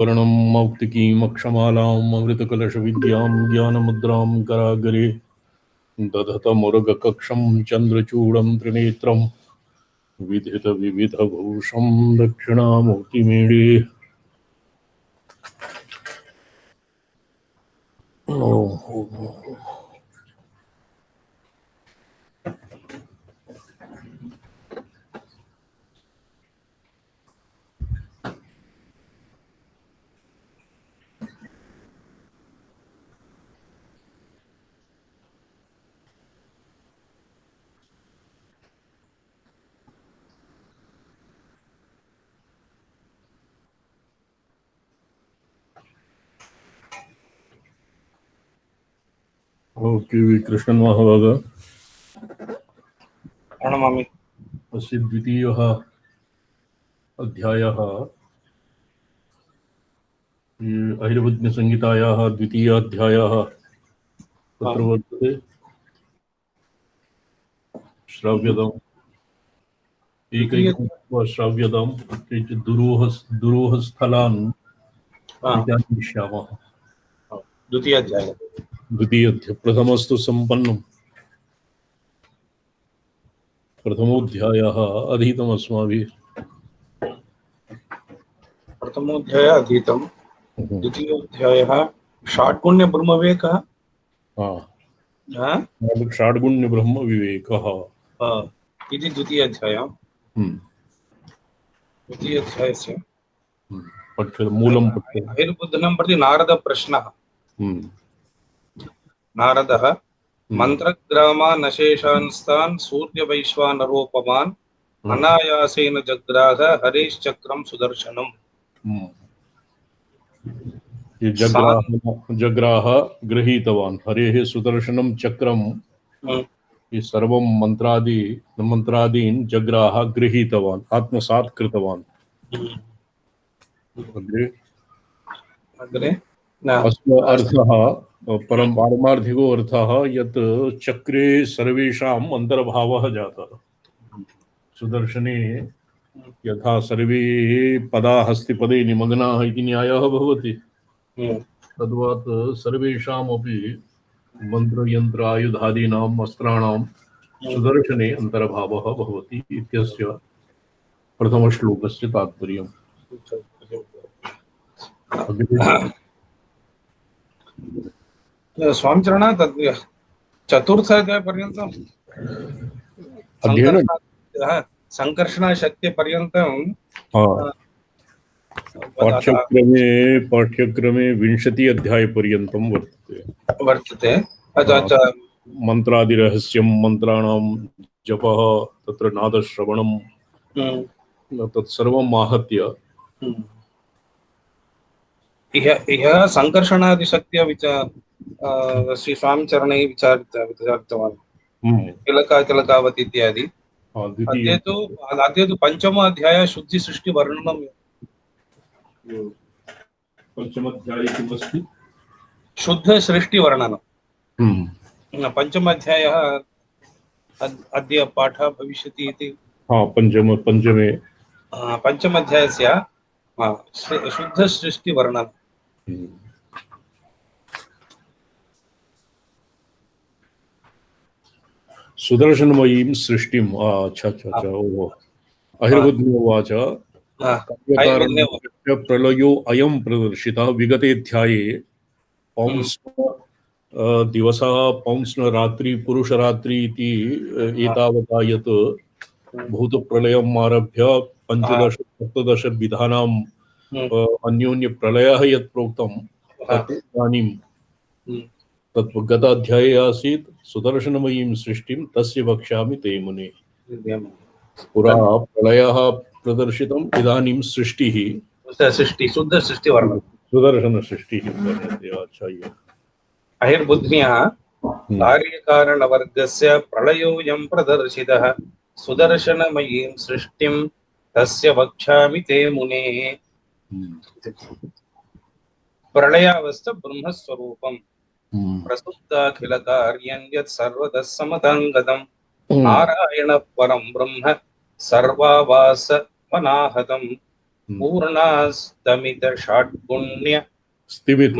वर्णं मौक्तिकीम् अक्षमालाम् अमृतकलशविद्यां ज्ञानमुद्रां कराग्रे दधतमुर्गकक्षं चन्द्रचूडं त्रिनेत्रं विधितविविधभूषं दक्षिणामूर्तिमीडे। ओके कृष्णन् महाभाग प्रणमामि। अस्य द्वितीयः अध्यायः ऐरवज्ञसंहितायाः द्वितीयाध्यायः तत्र वर्तते। श्राव्यताम् एकैकं श्राव्यताम् केचित् दुरूहस्थलान् विचारयिष्यामः। द्वितीयाध्यायः द्वितीयाध्यायः प्रथमस्तु सम्पन्नम्। प्रथमोऽध्यायः अधीतमस्माभिः। प्रथमोऽध्यायः अधीतम्। द्वितीयोऽध्यायः षाड्गुण्यब्रह्मविवेकः। षाड्गुण्यब्रह्मविवेकः इति द्वितीयाध्यायः। द्वितीयाध्यायस्य मूलं बहिर्बुद्धनं प्रति नारदप्रश्नः। नारदः मन्त्रग्रामानशेषांस्तान् सूर्यवैश्वानरोपमान् अनायासेन जग्राह हरेश्चक्रं सुदर्शनम्। जग्राह गृहीतवान् हरेः सुदर्शनं चक्रं। ये सर्वं मंत्रादीन् जग्राह गृहीतवान् आत्मसात् कृतवान्। अग्रे अस्य अर्थः परं पारमार्थिको अर्थः यत् चक्रे सर्वेषाम् अन्तर्भावः जातः। सुदर्शने यथा सर्वे पदा हस्तिपदे निमग्नाः इति न्यायः भवति, तद्वत् सर्वेषामपि मन्त्रयन्त्र आयुधादीनाम् अस्त्राणां सुदर्शने अन्तर्भावः भवति इत्यस्य प्रथमश्लोकस्य तात्पर्यम्। स्वामिचरण तद् चतुर्थाध्यायपर्यन्तम् सङ्कर्षणशक्तिपर्यन्तं पाठ्यक्रमे 20 अध्यायपर्यन्तं वर्तते। मन्त्रादिरहस्यं मन्त्राणां जपः तत्र नादश्रवणं तत्सर्वम् आहत्य इह सङ्कर्षणादिशक्त्या श्री स्वामिचरणैः विचारितवान् तिलकावत् इत्यादि। अद्य तु पञ्चमो अध्यायः शुद्धिसृष्टिवर्णनं। पञ्चमाध्याये किमस्ति? शुद्धसृष्टिवर्णनं। पञ्चमाध्यायः अद्य पाठः भविष्यति इति। पञ्चमाध्यायस्य शुद्धसृष्टिवर्णनं। सुदर्शनमयीं सृष्टिम् अहिर्बुद्धोवाच प्रलयो अयं प्रदर्शितः विगतेऽध्याये दिवसः पौंस्नरात्रि पुरुषरात्रि इति एतावता यत् भूतप्रलयम् आरभ्य 15-17 विधानाम् अन्योन्य प्रलयः यत् प्रोक्तं तत् इदानीं तत् गताध्याये आसीत्। सुदर्शनमयीं सृष्टिं तस्य वक्ष्यामि ते मुने। पुरा प्रलयः प्रदर्शितम्, इदानीं सृष्टिः शुद्धसृष्टिवर्णनं सुदर्शनसृष्टिः वर्तते आचार्य। अहिर्बुद्ध्या कार्यकारणवर्गस्य प्रलयोऽयं प्रदर्शितः सुदर्शनमयीं सृष्टिं तस्य वक्ष्यामि ते मुने। प्रलयावस्था ब्रह्मस्वरूपं प्रसुप्ताखिलकार्यं यत् सर्वतः समतङ्गतं नारायण परं ब्रह्म सर्वावासमनाहतं पूर्णास्तमित षड्गुण्य स्तिमित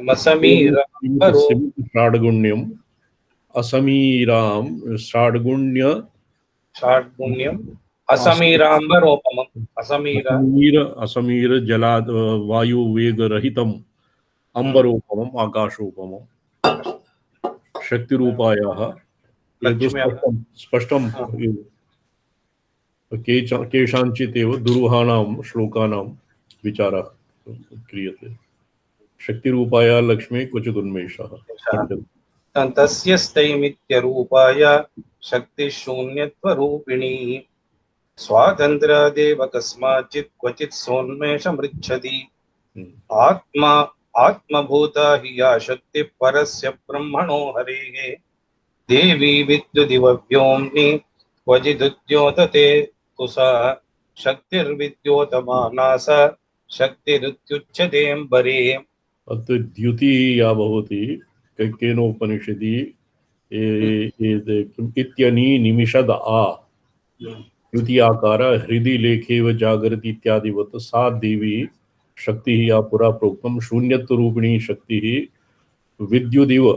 मसमीर परो षाड्गुण्यम असमीराम षाड्गुण्य षड्गुण्यम अस- असमीराम्बरोपमम् असमीर असमीर जला वायु वेग रहितम अंबरोपमम आकाशोपमम शक्ति रूपायाः ये तो लक्ष्म्याः स्पष्टम केषाञ्चित् एव दुरूहानां श्लोकानां विचारः क्रियते शक्तिरूपाया लक्ष्मी क्वचित् उन्मेषः तस्य स्थैमित्यरूपाय शक्तिशून्यत्वरूपिणी स्वातन्त्र्यादेव कस्माचित् क्वचित् सोन्मेषमृच्छति आत्मा आत्मभूता हि या शक्तिः परस्य ब्रह्मणो हरेः देवी विद्युदिव व्योम्नि क्वचिदुद्योतते तु सा शक्तिर्विद्योतमाना सा शक्तिरुच्यतेऽम्बरे अत्र द्युति या भवति केनोपनिषदि इत्यनी निमिषद आ द्वितीयाकार हृदि लेखेव जागृति इत्यादिवत् सा देवी शक्ति या पुरा प्रोक्तम शून्यत्व रूपिणी शक्ति विद्युदिव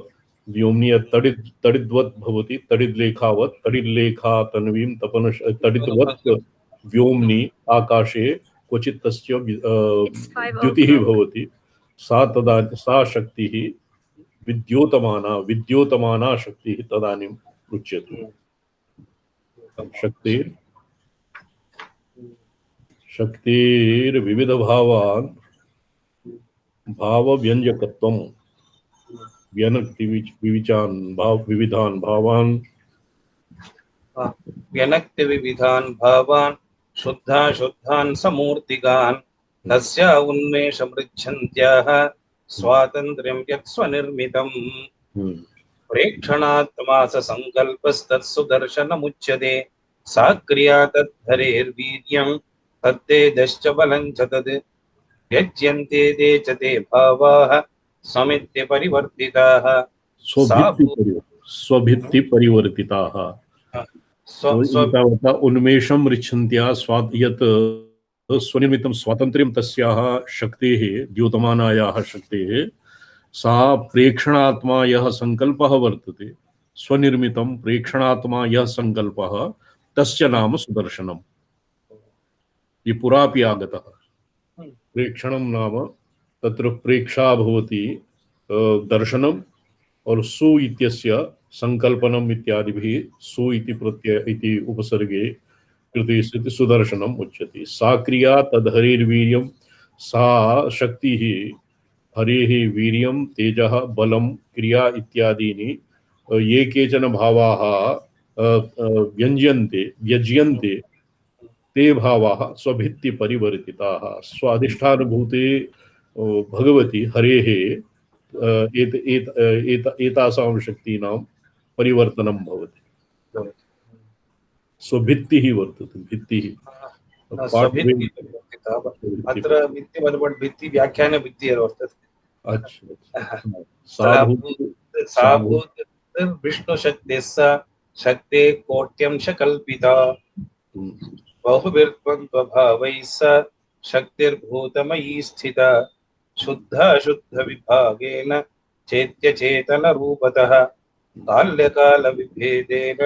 व्योम्नि तडिद्वत् भवति तडिद्लेखावत् तडिल्लेखा तन्वीं तपन तडिद्वत् व्योम्नि आकाशे क्वचित् तस्य द्युतिः भवति सा तदा सा शक्तिः विद्योतमाना शक्तिः तदानीम् उच्यते शक्तिर्विविध भावान् भाव व्यंजकत्वं व्यनक्ति विविचान् भाव विविधान् भावान् व्यनक्ति विविधान् भावान् शुद्धान् समूर्तिकान् तस्या उन्मेषमृच्छन्त्याः स्वातन्त्र्यं यत् स्वनिर्मितम् प्रेक्षणात्मास संकल्पस्तत्सुदर्शनमुच्यते सा क्रिया तद्धरेर्वीर्यं तत्तेजश्च बलं च तद् यज्यन्ते ते च ते भावाः समित्य परिवर्तिताः स्वभित्ति परिवर्तिताः उन्मेषं ऋच्छन्त्या यत् स्वनिर्मितं स्वातन्त्र्यं तस्याः शक्तेः द्योतमानायाः शक्तेः सा प्रेक्षणात्मा यः संकल्पः वर्तते स्वनिर्मितं प्रेक्षणात्मा यः संकल्पः तस्य नाम सुदर्शनम् ये पुरापि आगतः प्रेक्षणं नाम तत्र प्रेक्षा भवति दर्शनम् और सु इत्यस्य संकल्पनम् इत्यादिभिः सु इति प्रत्यय इति उपसर्गे कृते स्थिति सुदर्शनम् उच्यते सा क्रिया तद्हरेर्वीर्यं सा शक्तिः हरेः वीर्यं तेजः बलं क्रिया इत्यादीनि ये केचन भावाः व्यज्यन्ते ते भावाः स्वभित्ति परिवर्तिताः स्वाधिष्ठानभूते भगवति हरेः एतासां शक्तीनां परिवर्तनं भवति स्वभित्तिः वर्तते भित्तिः अत्र भित्ति व्याख्यान भित्तिः वर्तते सा विष्णुशक्तिः सा शक्ते कोट्यंश कल्पिता बहुभिर्द्वन्द्वभावैः सा शक्तिर्भूतमयी स्थिता शुद्ध विभागेन चेत्यचेतन रूपतः काल्यकाल विभेदेन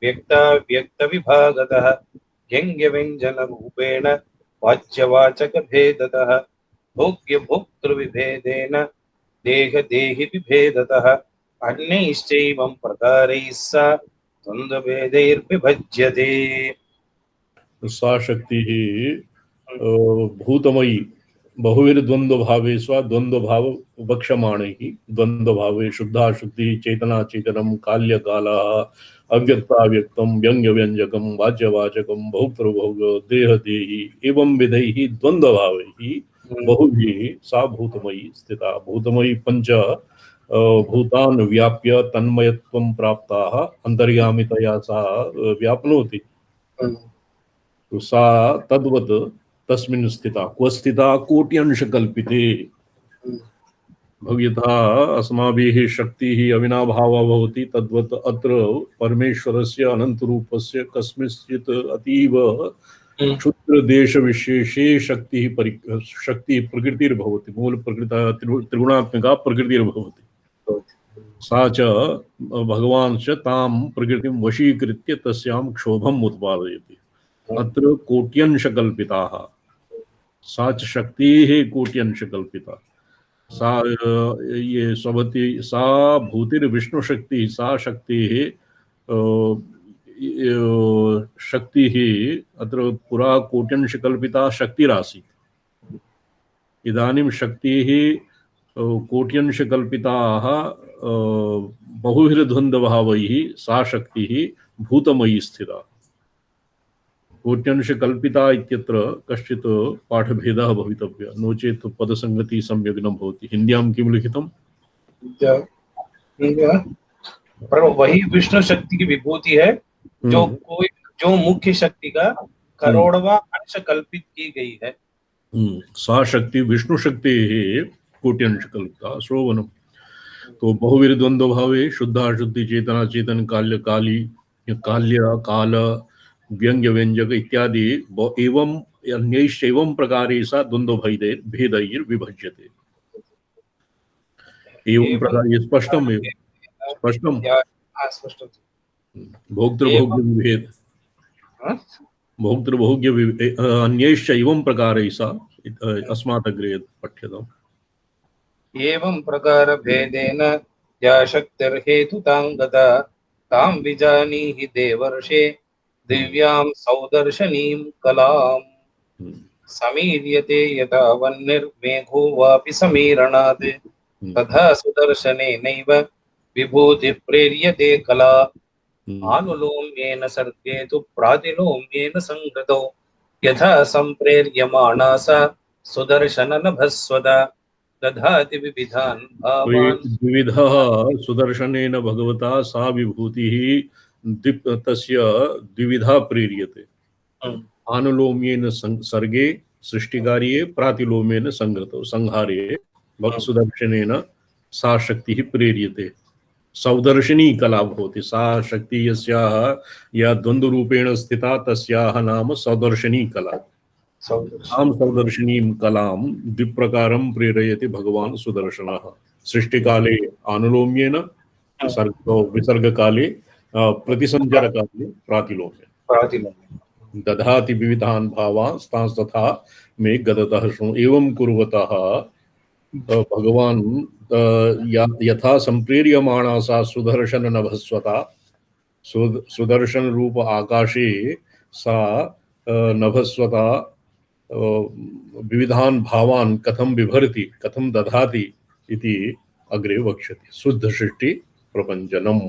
व्यक्त विभागतः व्यंग्य व्यंजन रूपेण वाच्यवाचक भेदतः भोग्य भोक्तृ विभेदेन देह देहि विभेदतः अन्यैश्चैवं प्रकारैः सा द्वन्द्वभेदैर्विभज्यते सा शक्तिः भूतमयी बहुविर्द्वन्द्व भावे स्व द्वन्द्व भाव वक्ष्यमाणैः द्वन्द्व भावे शुद्धा शुद्धि चेतना चेतनम काल्य कालः अव्यक्ताव्यक्तं व्यंग्य व्यंजकं वाच्यवाचकं भोक्तृभोग देह देहि एवं विधैः द्वन्द्व भावैः बहुभिः सा भूतमयी स्थिता भूतमयी पंच भूतान् व्याप्य तन्मयत्वं प्राप्ताः अंतर्यामितया सा व्याप्नोति तो सा तद्वत् तस्मिन् स्थिता क्व स्थिता कोट्यंश कल्पिते भव्यथा अस्माभिः शक्तिः अविनाभावा भवति तद्वत् अत्र परमेश्वरस्य अनन्तरूपस्य कस्मिंश्चित् अतीव क्षुद्र देश विशेषे शक्ति प्रकृतिर्भवति, मूल प्रकृता त्रिगुणात्मिका प्रकृतिर्भवति, सा च भगवान् च तां प्रकृतिं वशीकृत्य तस्यां क्षोभम् उत्पादयति। अत्र कोट्यंशकल्पिताः, सा च शक्तिः कोट्यंशकल्पिता, सा ये स्वभति सा भूतिर्विष्णुशक्तिः, सा शक्तिः शक्तिः अत्र पुरा कोट्यंशकल्पिता शक्तिरासीत्। इदानीं शक्तिः कोट्यंशकल्पिताः बहुभिर्द्वन्द्वभावैः सा शक्तिः भूतमयी स्थिता। कोट्यंशकल्पिता इत्यत्र कश्चित् पाठभेदः भवितव्यः, नो चेत् पदसङ्गतिः सम्यक् न भवति। हिन्द्यां किं लिखितम्? पर वही विष्णु शक्ति की विभूति है जो मुख्य शक्ति का करोड़वा अंश कल्पित की गई है। सा शक्ति विष्णु शक्ति कोट्यंश कल्पिता श्रोवनम। तो बहुवीर द्वंद्व भावे शुद्धाशुद्धि चेतना चेतन काल्य काली काल्य काल व्यंग्य व्यंजक इत्यादि एवं अन्यैश्चैवं प्रकारे सा द्वंद्व भेदैर्विभज्यते। एवं प्रकार स्पष्टम स्पष्टम भोक्तृभोग्य विभेद भोक्तृभोग्य अन्यैश्चैवं प्रकारे सा अस्मात् अग्रे पठ्यताम्। एवं प्रकार भेदेन या शक्तिर्हेतुतां गता तां विजानीहि देवर्षे दिव्यां सौदर्शनीं कलाम्। समीर्यते यथा वह्निर्मेघो वापि समीरणात् तथा सुदर्शनेनैव विभूतिः प्रेर्यते कला। आनुलोम्येन सर्गे तु प्रातिलोम्येन संहृतौ यथा सम्प्रेर्यमाणा सा सुदर्शननभस्वदा दधाति विविधान् भावान्। विविधः सुदर्शनेन भगवता सा विभूतिः तस्य द्विविधा प्रेर्यते। आनुलोम्येन सर्गे सृष्टिकार्ये प्रातिलोम्येन संहृतौ संहारे सुदर्शनेन सा शक्तिः प्रेर्यते। सौदर्शिनी कला भवति, सा शक्ति यस्याः या द्वन्द्वरूपेण स्थिता तस्याः नाम सौदर्शिनी कला। आम सौदर्शिनीं कलां द्विप्रकारं प्रेरयति भगवान् सुदर्शनः। सृष्टिकाले आनुलोम्येन, विसर्गकाले प्रतिसञ्चारकाले प्रातिलोम्येन। दधाति विविधान् भावान् तथा मे गदतः शृणु। एवं कुर्वतः भगवान् यथा सम्प्रेर्यमाणा सा सुदर्शन नभस्वता, सुदर्शन रूप आकाशे सा नभस्वता विविधान् भावान् कथं बिभर्ति कथं दधाति इति अग्रे वक्ष्यति। शुद्ध सृष्टि प्रपञ्चनम्।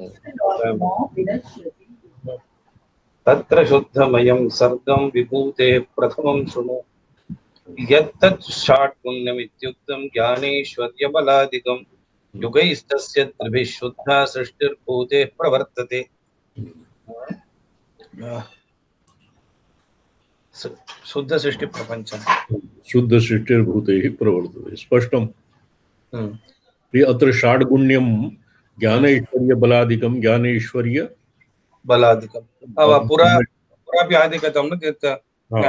तत्र शुद्धमयं सर्गं विभूतेः प्रथमं शृणु यत्तत् षाट्पुण्यमित्युक्तं ज्ञानैश्वर्यबलादिकं युगैस्तस्य त्रिभिः शुद्धा सृष्टिर्भूतेः प्रवर्तते। शुद्ध सृष्टि प्रपंचम शुद्ध सृष्टिर्भूतैः प्रवर्तते स्पष्टम्। अत्र षाड्गुण्यं ज्ञानैश्वर्य बलादिकं ज्ञानैश्वर्य बलादिकं पुरा भी आदि कथं न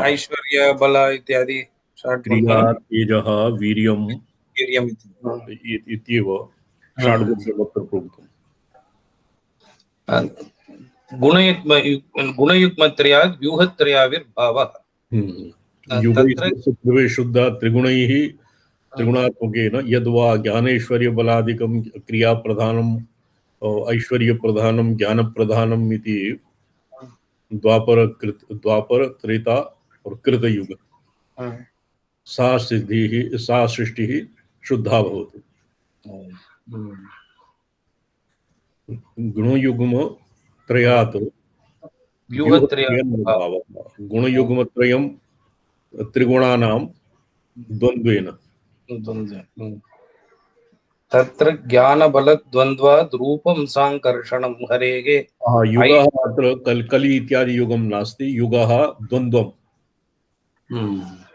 ऐश्वर्य बल इत्यादि क्रिया तेजः वीर्यं इत्येव षाड्गुण्यमत्र प्रोक्तम्। गुणयुग्मत्रयाद् व्यूहत्रयाविर्भावः। युगैः शुद्धा त्रिगुणैः त्रिगुणात्मकेन यद्वा ज्ञानैश्वर्यबलादिकं क्रियाप्रधानम् ऐश्वर्यप्रधानं ज्ञानप्रधानम् इति द्वापर त्रेता और कृतयुग सा सृष्टिः शुद्धा भवति। गुणयुग्म त्रयात् गुणयुग्मत्रयं त्रिगुणानां द्वन्द्वेन तत्र ज्ञानबलद्वन्द्वाद् रूपं सांकर्षणं हरेः। युगः अत्र कलि इत्यादि युगं नास्ति, युगः द्वन्द्वं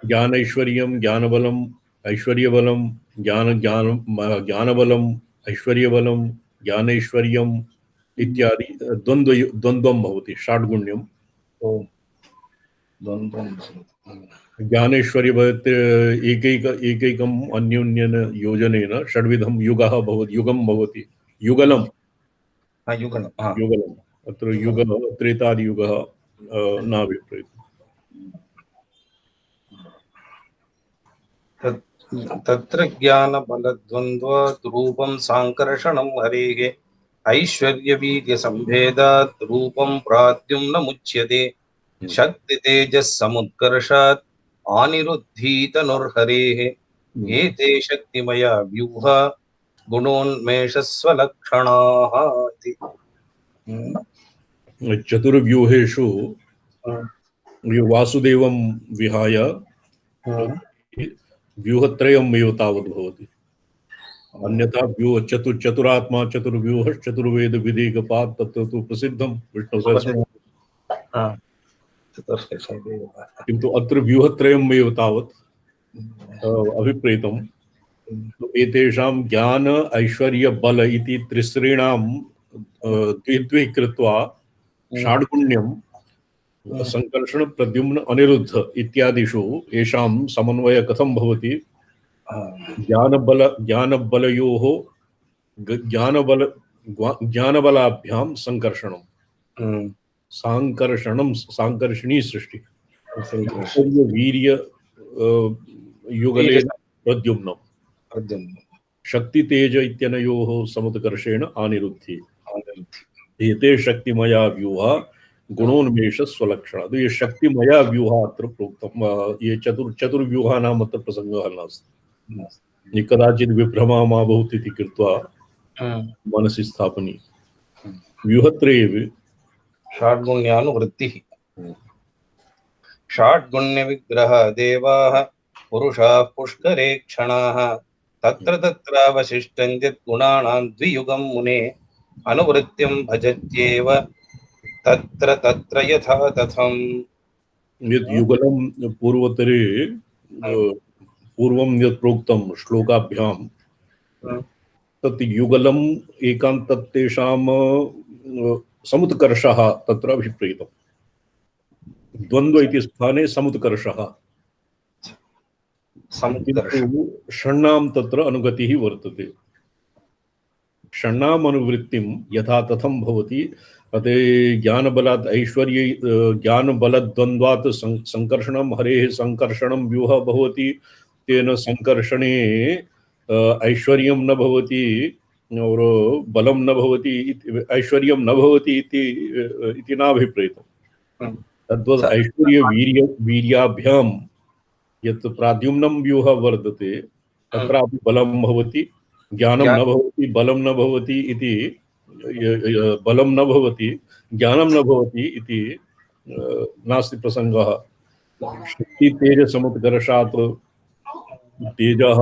ज्ञानैश्वर्यं ज्ञानबलम् ऐश्वर्यबलं ज्ञानबलम् ऐश्वर्यबलं ज्ञानैश्वर्यम् इत्यादि द्वन्द्वं भवति षाड्गुण्यं। द्वन्द्वं ज्ञानेश्वर्य भवति एकैकम् अन्योन्येन योजनेन षड्विधं युगः भवति, युगं भवति, युगलं युगलं युगलम् अत्र युगः त्रेतादियुगः न विपरीतम्। तत्र ज्ञानबलद्वन्द्वात् रूपं साङ्कर्षणं हरेः ऐश्वर्यवीर्यसम्भेदात् रूपं प्राद्युम्नमुच्यते शक्तितेजस्समुत्कर्षात् अनिरुद्धीतनुर्हरेः एते शक्तिमया व्यूहा गुणोन्मेषस्वलक्षणाः इति। चतुर्व्यूहेषु वासुदेवं विहाय व्यूहत्रयम् एव तावत् भवति। अन्यथा व्यूह चतुरात्मा चतुर्व्यूह चतुर्वेद विधिकपात् तत्र तु प्रसिद्धं विष्णुसहस्रनाम, किन्तु अत्र व्यूहत्रयम् एव तावत् अभिप्रेतम्। एतेषां ज्ञान ऐश्वर्य बल इति त्रिस्त्रीणां द्वे कृत्वा षाड्गुण्यं संकर्षण प्रद्युम्न अनिरुद्ध इत्यादिषु येषां समन्वय कथं भवति? ज्ञानबलयोः ज्ञानबलाभ्यां संकर्षणं सांकर्षणी सृष्टि वीर्य युगलेन प्रद्युम्नं शक्ति तेज इत्यनयोः समुत्कर्षेण अनिरुद्धि एते शक्तिमया व्यूहा गुणोन्मेष स्वलक्षण। तो ये शक्तिमया व्यूहा अत्र प्रोक्तम्। ये चतुर्व्यूहानाम् अत्र प्रसंगः नास्ति। कदाचित् विभ्रमा मा भवति इति कृत्वा मनसि स्थापनीय। व्यूहत्रये षड्गुण्यानुवृत्तिः षड्गुण्यविग्रह देवाः पुरुषाः पुष्करे क्षणाः तत्र तत्रावशिष्टं यत् गुणानां द्वियुगं मुने अनुवृत्तिं भजत्येव तत्र तत्र यथा तथम्। यत् युगलं पूर्वतरे पूर्वं यत् प्रोक्तं श्लोकाभ्यां तत् युगलम् एकान्त तेषां समुत्कर्षः तत्र अभिप्रेतम्। द्वन्द्व इति स्थाने समुत्कर्षः, किन्तु षण्णां तत्र अनुगतिः वर्तते। षण्णाम् अनुवृत्तिं यथा तथं भवति। अते ज्ञानबलात् ऐश्वर्य ज्ञानबलद्वन्द्वात् संकर्षणं हरेः संकर्षणं व्यूहः भवति। तेन संकर्षणे ऐश्वर्यं न भवति और बलं न भवति, ऐश्वर्यं न भवति इति नाभिप्रेतम्। तद्वत् ऐश्वर्य वीर्याभ्यां यत् प्राद्युम्नं व्यूहः वर्तते तत्रापि बलं भवति, ज्ञानं न भवति, बलं न भवति इति, बलं न भवति ज्ञानं न भवति इति नास्ति प्रसंगः। शक्ति तेज समुत्कर्षात् तेजः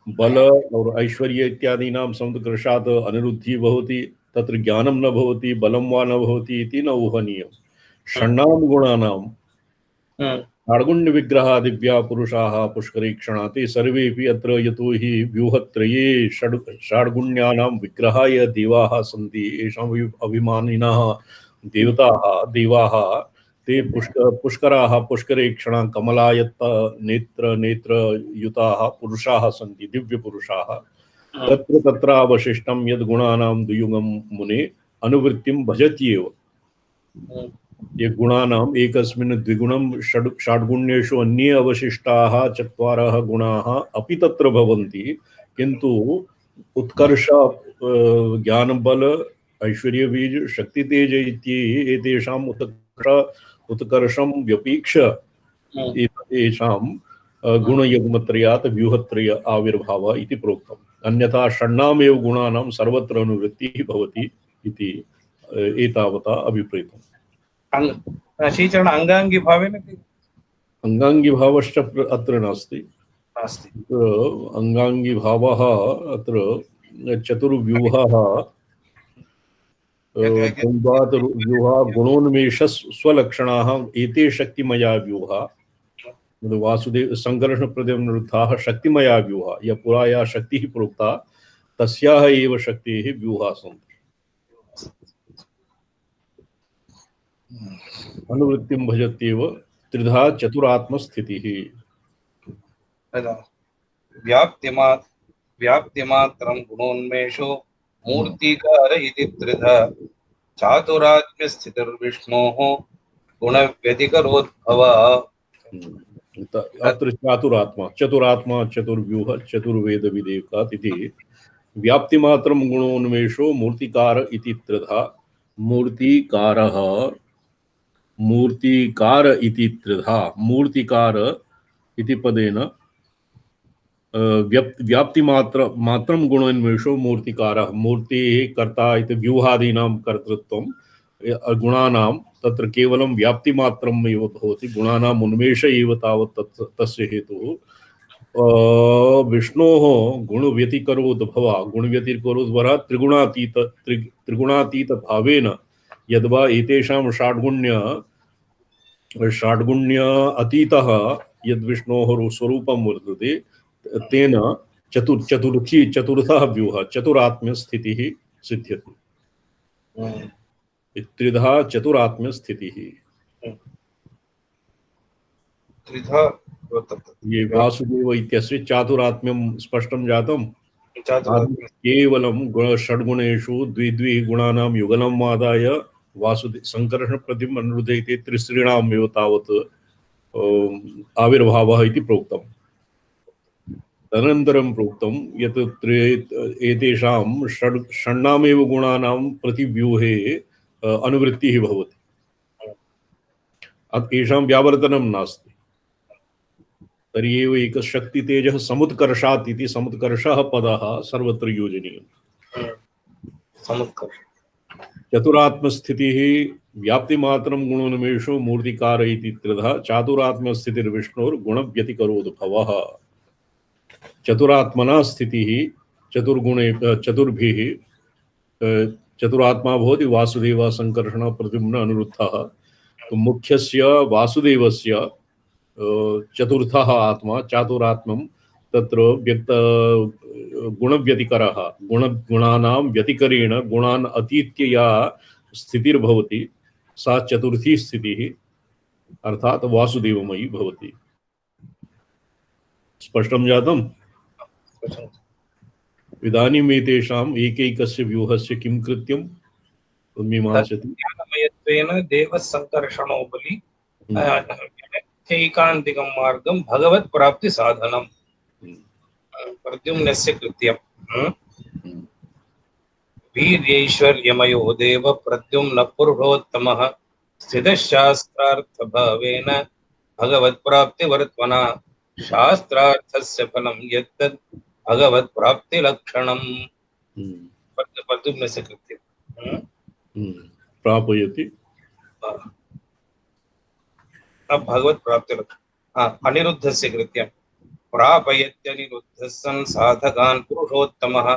बल और ऐश्वर्य इत्यादीनां समुत्कर्षात् अनिरुद्धि भवति। तत्र ज्ञानं न भवति, बलं वा न भवति इति न ऊहनीयम्। षण्णां गुणानां षड्गुण्य विग्रहादिव्या पुरुषाः पुष्करीक्षणा ते सर्वेपि अत्र यतो हि व्यूहत्रये षड्गुण्यानां विग्रहाय देवाः सन्ति। येषाम् अभिमानिनः देवाः ते पुष्कराः पुष्करेक्षणा कमलायत्त नेत्रयुताः पुरुषाः सन्ति, दिव्यपुरुषाः। तत्र तत्रावशिष्टं यद् गुणानां द्वियुगं मुने अनुवृत्तिं भजत्येव। ये गुणानाम् एकस्मिन् द्विगुणं षड्गुण्येषु अन्ये अवशिष्टाः चत्वारः गुणाः अपि तत्र भवन्ति, किन्तु उत्कर्ष ज्ञानबल ऐश्वर्यबीज शक्तितेज एतेषाम् उत्कर्षं व्यपीक्ष एषां गुणयुग्मत्रयात् व्यूहत्रय आविर्भाव इति प्रोक्तम्। अन्यथा षण्णामेव गुणानां सर्वत्र अनुवृत्तिः भवति इति एतावता अभिप्रेतम्। श्रीचरण अंगांगी भावेन अंगांगी भावश्च अत्र नास्ति। अंगांगी भावः अत्र चतुर्व्यूहः द्वन्द्वात् व्यूहा गुणोन्मेष स्वलक्षणाः एते शक्तिमया व्यूहा। वासुदेव संकर्षण प्रद्युम्नरुद्धाः शक्तिमया व्यूहा। यः पुरा या शक्तिः प्रोक्ता तस्याः एव शक्तेः व्यूहा सन्ति। अनुवृत्तिं भजत्येव त्रिधा चतुरात्मस्थितिः। व्याप्तिमात्रं गुणोन्मेषो मूर्तिकार इति त्रिधा चातुरात्म्य स्थितिर्विष्णोः गुणव्यतिकरोद्भवः। अत्र चातुरात्मा चतुरात्मा चतुर्व्यूह चतुर्वेद विदेकात् इति व्याप्तिमात्रं गुणोन्मेषो मूर्तिकार इति त्रिधा मूर्तिकारः मूर्तिकार इति त्रिधा मूर्तिकार इति पदेन व्याप्तिमात्रं गुणोन्मेषो मूर्तिकारः मूर्तिः कर्ता इति व्यूहादीनां कर्तृत्वं गुणानां तत्र केवलं व्याप्तिमात्रम् एव भवति गुणानाम् उन्मेष एव तावत् तस्य हेतुः विष्णोः गुणव्यतिकरोद्भवा गुणव्यतिकरोद्भवः त्रिगुणातीत भावेन यद्वा एतेषां षाड्गुण्य अतीतः यद्विष्णोः स्वरूपं वर्तते तेन चतुर्थः व्यूहः चतुरात्म्यस्थितिः सिद्ध्यति। त्रिधा चतुरात्म्यस्थितिः त्रिधा ये वासुदेव इत्यस्य चातुरात्म्यं स्पष्टं जातं केवलं षड्गुणेषु द्वि गुणानां युगलम् आदाय वासुदेव संकर्षण प्रतिम अनिरुद्ध इति त्रिस्त्रीणाम् एव तावत् आविर्भावः इति प्रोक्तम्। तदनन्तरं प्रोक्तं यत् एतेषां षण्णामेव गुणानां प्रतिव्यूहे अनुवृत्तिः भवति येषां व्यावर्तनं नास्ति तर्हि एव एकशक्तितेजः समुत्कर्षात् इति समुत्कर्षः पदः सर्वत्र योजनीयम्। चतुरात्मस्थितिः व्याप्तिमात्रं गुणोन्मेषो मूर्तिकार इति त्रिधा चातुरात्मस्थितिर्विष्णोर्गुणव्यतिकरोद्भवः। चतुरात्मना स्थितिः चतुर्भिः चतुरात्मा भवति वासुदेव संकर्षण प्रद्युम्न अनिरुद्धः। तो मुख्यस्य वासुदेवस्य चतुर्थः आत्मा चातुरात्मं तत्र व्यक्त गुणव्यतिकरः गुणानां व्यतिकरेण गुणान् अतीत्य या स्थितिर्भवति सा चतुर्थी स्थितिः अर्थात वासुदेवमयी भवति। स्पष्टं जातम्? इदानीम् एतेषाम् एकैकस्य व्यूहस्य किं कृत्यं मीमांसति? ज्ञानमयत्वेन देवसंकर्षणोपरि ऐकान्तिकं मार्गं भगवत् प्राप्ति साधनम् प्रद्युम्नस्य कृत्यम्। वीर्यैश्वर्यमयो देव प्रद्युम्न पुरुषोत्तमः स्थितशास्त्रार्थभावेन भगवत्प्राप्तिवर्त्मना शास्त्रार्थस्य फलं यत्तद् भगवत्प्राप्तिलक्षणम्। प्रद्युम्नस्य कृत्यम् प्रापयति भगवत्प्राप्तिलक्षणम्। अनिरुद्धस्य कृत्यं प्रापयत्यनिरुद्धः सन् साधकान् पुरुषोत्तमः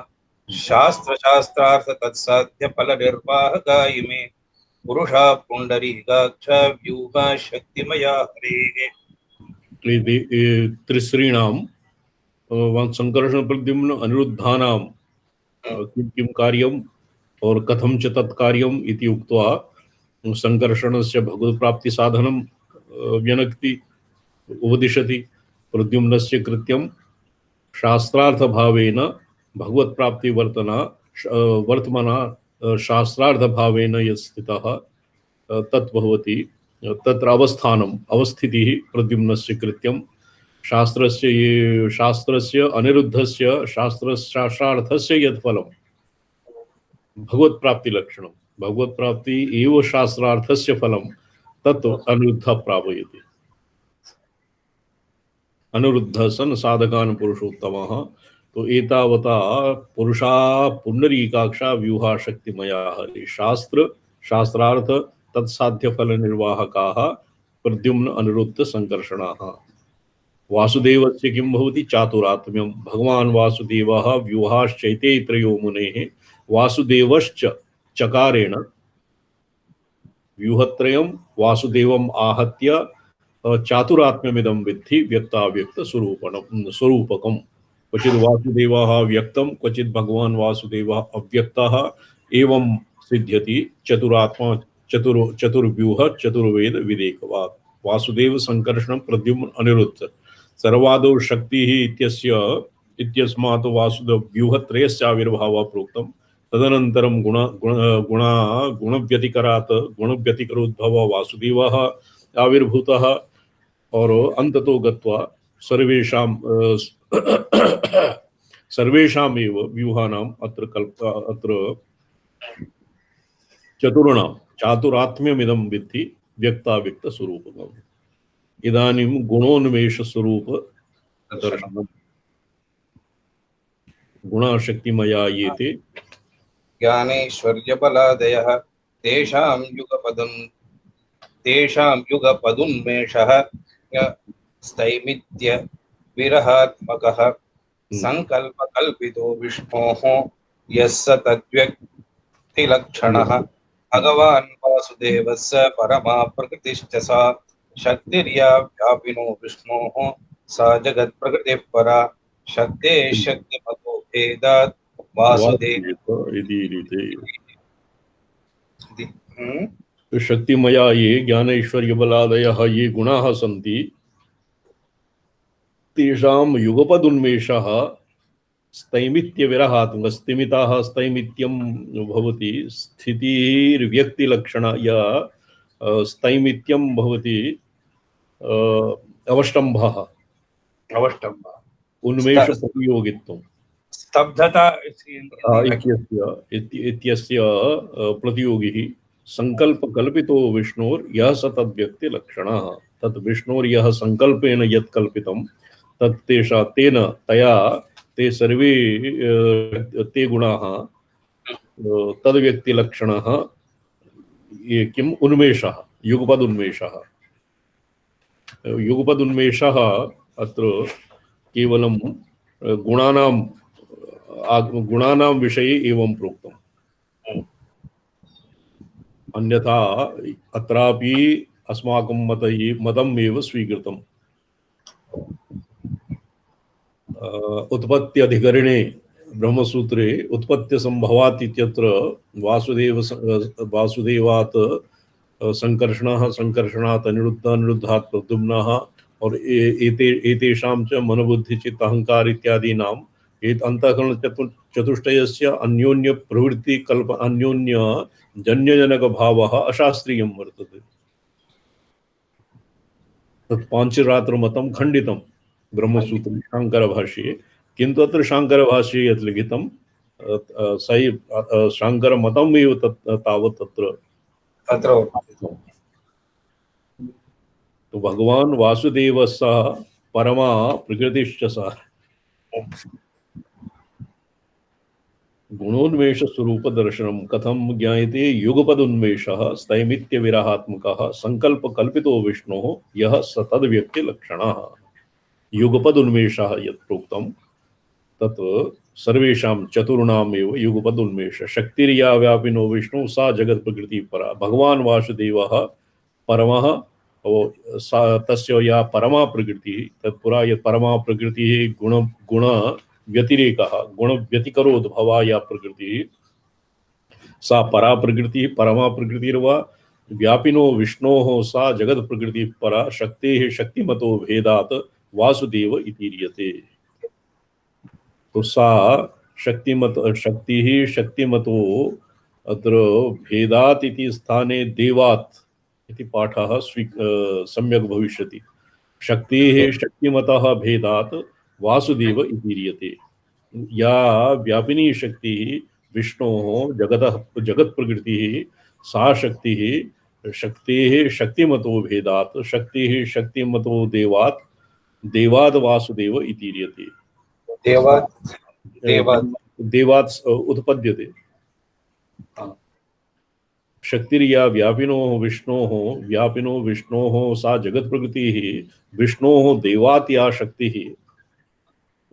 शास्त्रार्थ तत्साध्य फल निर्वाहका इमे पुरुषा पुंडरीकाक्ष व्यूहा शक्तिमया हरेः। त्रिश्रीणां संकर्षण प्रद्युम्न अनिरुद्धानां किं कार्यम् और कथं च तत्कार्यम् इति उक्त्वा संकर्षणस्य भगवत्प्राप्ति साधनं व्यनक्ति उपदिशति। प्रद्युम्नस्य कृत्यं शास्त्रार्थभावेन भगवत्प्राप्ति वर्तमना शास्त्रार्थभावेन यत् स्थितः तत् भवति तत्र अवस्थानम् अवस्थितिः प्रद्युम्नस्य कृत्यं शास्त्रस्य अनिरुद्धस्य शास्त्रार्थस्य यत् फलं भगवत्प्राप्तिलक्षणं भगवत्प्राप्ति एव शास्त्रार्थस्य फलं तत् अनिरुद्धः प्रापयति। अनिरुद्धः सन् साधकान् पुरुषोत्तमः। तो एतावता पुरुषा पुंडरीकाक्षा व्यूहा शक्तिमया हरि शास्त्रार्थ तत्साध्य फल निर्वाहकाः प्रद्युम्न अनिरुद्ध संकर्षणाः। वासुदेवस्य किं भवति? चातुरात्म्यं। भगवान् वासुदेवः व्यूहाश्चैते त्रयो मुनेः वासुदेवश्च चकारेण व्यूहत्रयं वासुदेवम् आहत्य चातुरात्म्यमिदं विद्धि व्यक्ताव्यक्त स्वरूपकम्। क्वचित् वासुदेवः व्यक्तं क्वचित् भगवान् वासुदेवः अव्यक्तः एवं सिद्ध्यति चतुरात्मा चतुर्व्यूह चतुर्वेद विदेकवात्। वासुदेव संकर्षण प्रद्युम्न अनिरुद्ध सर्वादौ शक्तिः इत्यस्मात् वासुदेव व्यूहत्रयस्य आविर्भावः प्रोक्तम् तदनन्तरं गुणव्यतिकरात् गुणव्यतिकरोद्भव वासुदेवः आविर्भूतः और अंततो गत्वा सर्वेषामेव व्यूहानाम् अत्र चतुर्णां चातुरात्म्यमिदं विद्धि व्यक्ताव्यक्त स्वरूपम् इदानीं गुणोन्मेष स्वरूप दर्शनम् गुणशक्तिमया ये ते ज्ञानेश्वर्यबलादयः तेषां युगपदुन्मेषः स्थैमित्य विरहात्मकः संकल्पकल्पितो विष्णोः यस्य तद्व्यक्तिलक्षणः भगवान् वासुदेवस्य परमा प्रकृतिश्च सा शक्तिर्या व्यापिनो विष्णोः सा जगत्प्रकृतिः परा शक्तेः शक्तिमतो भेदात् वासुदेव शक्तिमया ये ज्ञानैश्वर्य बलादयः ये गुणाः सन्ति तेषां युगपदुन्मेषः स्थैमित्य विरहात्मक स्थिमिताः स्थैमित्यं भवति स्थितिर्व्यक्तिलक्षण या स्थैमित्यं भवति अवष्टम्भः उन्मेष प्रतियोगित्वं स्तब्धता इत्यस्य प्रतियोगिः संकल्प कल्पितो विष्णोर्यः स तद्व्यक्तिलक्षणः तत् विष्णोर्यः संकल्पेन यत् कल्पितं तत् तेन तया ते सर्वे ते गुणाः तद्व्यक्तिलक्षणः ये किम् उन्मेषः युगपदुन्मेषः अत्र केवलं गुणानां विषये एवं प्रोक्तम् अन्यथा अत्रापि अस्माकं मतम् एव स्वीकृतम् उत्पत्ति अधिकरणे ब्रह्मसूत्रे उत्पत्ति संभवात् इत्यत्र वासुदेवात् संकर्षणात् अनिरुद्धात् प्रद्युम्नः और एतेषां च मनोबुद्धिचित्त अहंकार इत्यादीनाम् अंतःकरण चतुष्टयस्य अन्योन्य प्रवृत्ति कल्प अन्योन्य जन्यजनक भावः अशास्त्रीयं वर्तते तत् पांचरात्र मतं खंडितं ब्रह्मसूत्रे शांकरभाष्ये किन्तु अत्र शांकरभाष्ये यत् लिखितं सै शांकरमतम् एव तावत् तत्र तो भगवान वासुदेव सः परमा प्रकृतिश्च सः गुणोन्मेष स्वरूप दर्शनम कथम ज्ञायते युगपदुन्मेषः स्थैमित्य विरहात्मकः संकल्प कल्पितो विष्णोः यः स तद्व्यक्ति लक्षणः युगपदुन्मेषः यत् प्रोक्तं तत् सर्वेषां चतुर्णामेव युगपदुन्मेष शक्तिर्या व्यापिनो विष्णु सा जगत् प्रकृति परा भगवान वासुदेवः परमः तस्य या परमा प्रकृतिः तत्पुरा यत् परमा प्रकृतिः गुण व्यतिरेकः गुण व्यतिकरोद्भवा या प्रकृतिः सा परा प्रकृतिः परमा प्रकृतिर्वा व्यापिनो विष्णोः सा जगत् प्रकृतिः परा शक्तेः शक्तिमतो भेदात् वासुदेव इतीर्यते तो सा शक्तिः शक्तिमतो अत्र भेदात् इति स्थाने देवात् इति पाठः सम्यक् भविष्यति शक्तेः शक्तिमतः भेदात् वासुदेव इतीर्यते या व्यापिनी शक्तिः विष्णोः जगत् प्रकृतिः सा शक्तेः शक्तिमतो भेदात् शक्तिः शक्तिमतो देवात् वासुदेव इतीर्यते देवात् उत्पद्यते शक्तिर्या व्यापिनो विष्णोः सा जगत् प्रकृतिः विष्णोः देवात् या शक्तिः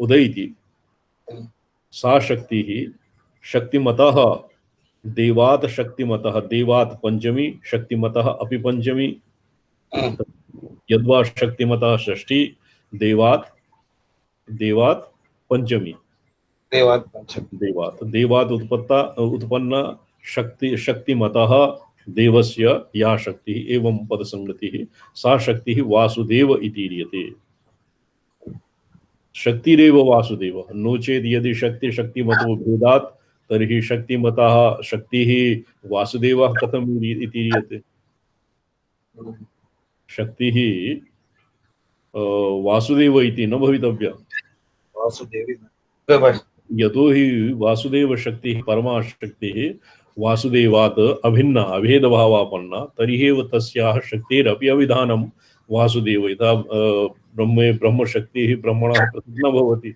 उदयति सा शक्तिः शक्तिमतः देवात् शक्तिमतः देवात् पंचमी शक्तिमतः अपि पंचमी यद्वा शक्तिमतः षष्ठी देवात् पंचमी देवात् उत्पन्न शक्तिमतः देवस्य या शक्तिः एवं पदसंगतिः सा शक्तिः वासुदेव इति रीयते। शक्तिरेव वासुदेव, नो चेत् यदि शक्तिमतो भेदात् तर्हि शक्तिमतः शक्तिः वासुदेवः कथम् इति रीयते। शक्तिः वासुदेव इति न भवितव्या। वासुदेवी यतो हि वासुदेव शक्तिः परमा शक्तिः वासुदेवात् अभिन्ना अभेदभावापन्ना, तर्हि एव तस्याः शक्तेरपि अविधानं वासुदेव। यथा ब्रह्मशक्तिः ब्रह्मणः पृथक् न भवति,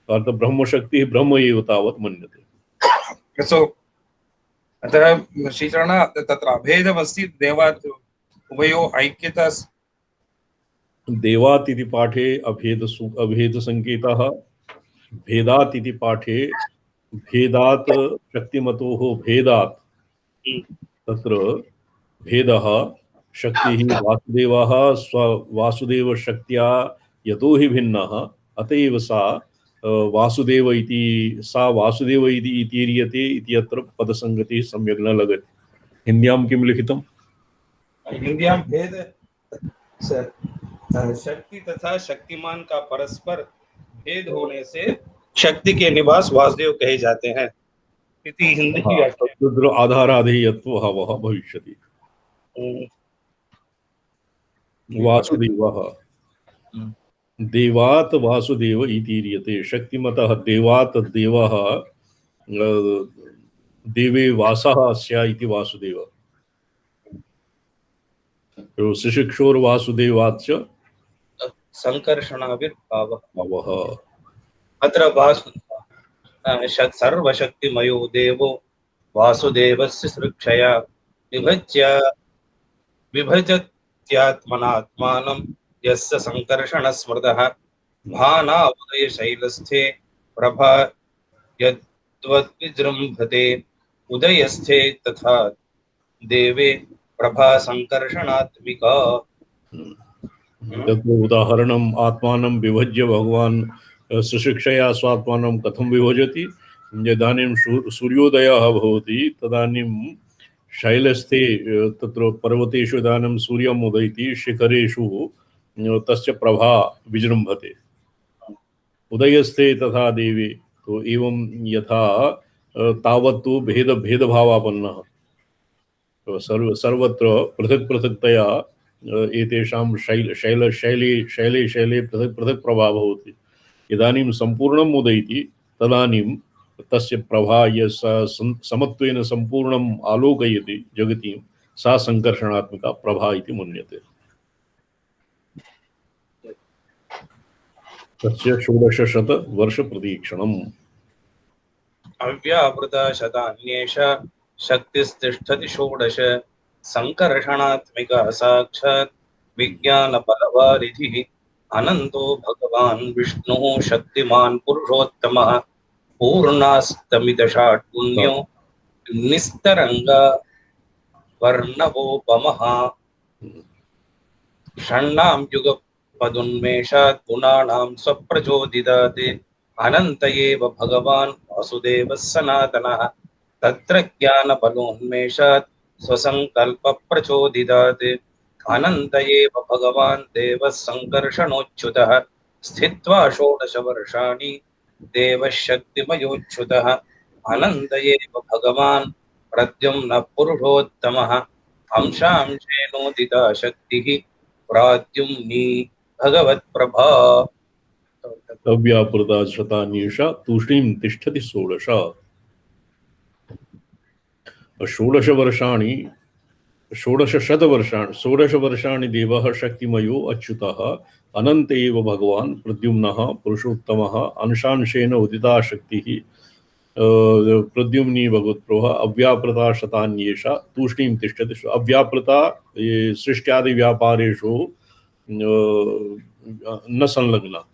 अर्थात् ब्रह्मशक्तिः ब्रह्म एव तावत् मन्यते। सो अतः श्रीचरण तत्र अभेदमस्ति, देवात् उभयोः ऐक्यता। देवात् इति पाठे अभेदसंकेतः, भेदात् इति पाठे भेदात् शक्तिमतोः भेदात् तत्र भेदः शक्तिः वासुदेवः वासुदेव शक्त्या यतो हि भिन्नः अत एव सा वासुदेव इति रीयते इति अत्र पदसंगतिः सम्यक् न लगति। हिन्द्यां किं लिखितम्? हिन्द्यां भेद शक्ति तथा शक्तिमान का परस्पर भेद होने से शक्ति के निवास वासुदेव कहे जाते हैं इति हिंदी तत्र आधाराधेयत्वभावः भविष्यति। वासुदेवः देवात् वासुदेव इति रीयते। शक्तिमतः देवात् देवः देवे वासः स्या इति वासुदेव। शिशिक्षोर्वासुदेवाच्च संकर्षणाविर्भावः। अत्र सर्वशक्तिमयो देवो वासुदेवस्य सृक्षया विभजत्यात्मनात्मानं यस्य संकर्षणस्मृतः भानावुदयशैलस्थे प्रभा यद्वद्विजृम्भते उदयस्थे तथा देवे प्रभा संकर्षणात्मिका। तत्र उदाहरणम् आत्मानं विभज्य भगवान् सुशिक्षया स्वात्मानं कथं विभजति। यदानीं सूर्योदयः भवति तदानीं शैलस्थे तत्र पर्वतेषु इदानीं सूर्यम् उदयति, शिखरेषु तस्य प्रभा विजृम्भते। उदयस्थे तथा देवे, तो एवं यथा तावत्तु भेदभावापन्नः सर्वत्र पृथक् पृथक्तया एतेषां शैले पृथक् प्रभावः भवति। इदानीं सम्पूर्णम् उदयति तदानीं तस्य प्रभा समत्वेन सम्पूर्णम् आलोकयति जगति, सा संकर्षणात्मिका प्रभा इति मन्यते। तस्य 1600 वर्ष प्रतीक्षणम्। अव्यावृता शतान्येष शक्तिस्तिष्ठति 16 संकर्षणात्मिका साक्षात् विज्ञानबलवारिधिः अनंतो भगवान् विष्णुः शक्तिमान् पुरुषोत्तमः पूर्णास्तमिदषाट्पुण्यो निस्तरंग वर्णवोपमः षण्णां युगपदुन्मेषात् गुणानां स्वप्रचोदितात् अनन्त एव भगवान् वासुदेवः सनातनः तत्र ज्ञानबलोन्मेषात् स्वसङ्कल्पप्रचोदितात् अनन्त एव भगवान् देवः संकर्षणोच्युतः स्थित्वा 16 वर्षाणि देवः शक्तिमयोच्युतः अनन्त एव भगवान् प्रद्युम्नः पुरुषोत्तमः अंशांशेनोदिता शक्तिः प्राद्युम्नी भगवत्प्रभा। अव्यापृता शतान्येषा तूष्णीं तिष्ठति 16। 16 वर्षाणि देवः शक्तिमयो अच्युतः अनन्त एव भगवान् प्रद्युम्नः पुरुषोत्तमः अंशांशेन उदिता शक्तिः प्रद्युम्नी भगवत्प्रभा अव्यापृता शतान्येषा तूष्णीं तिष्ठति। अव्यापृता सृष्ट्यादि व्यापारेषु न संलग्ना।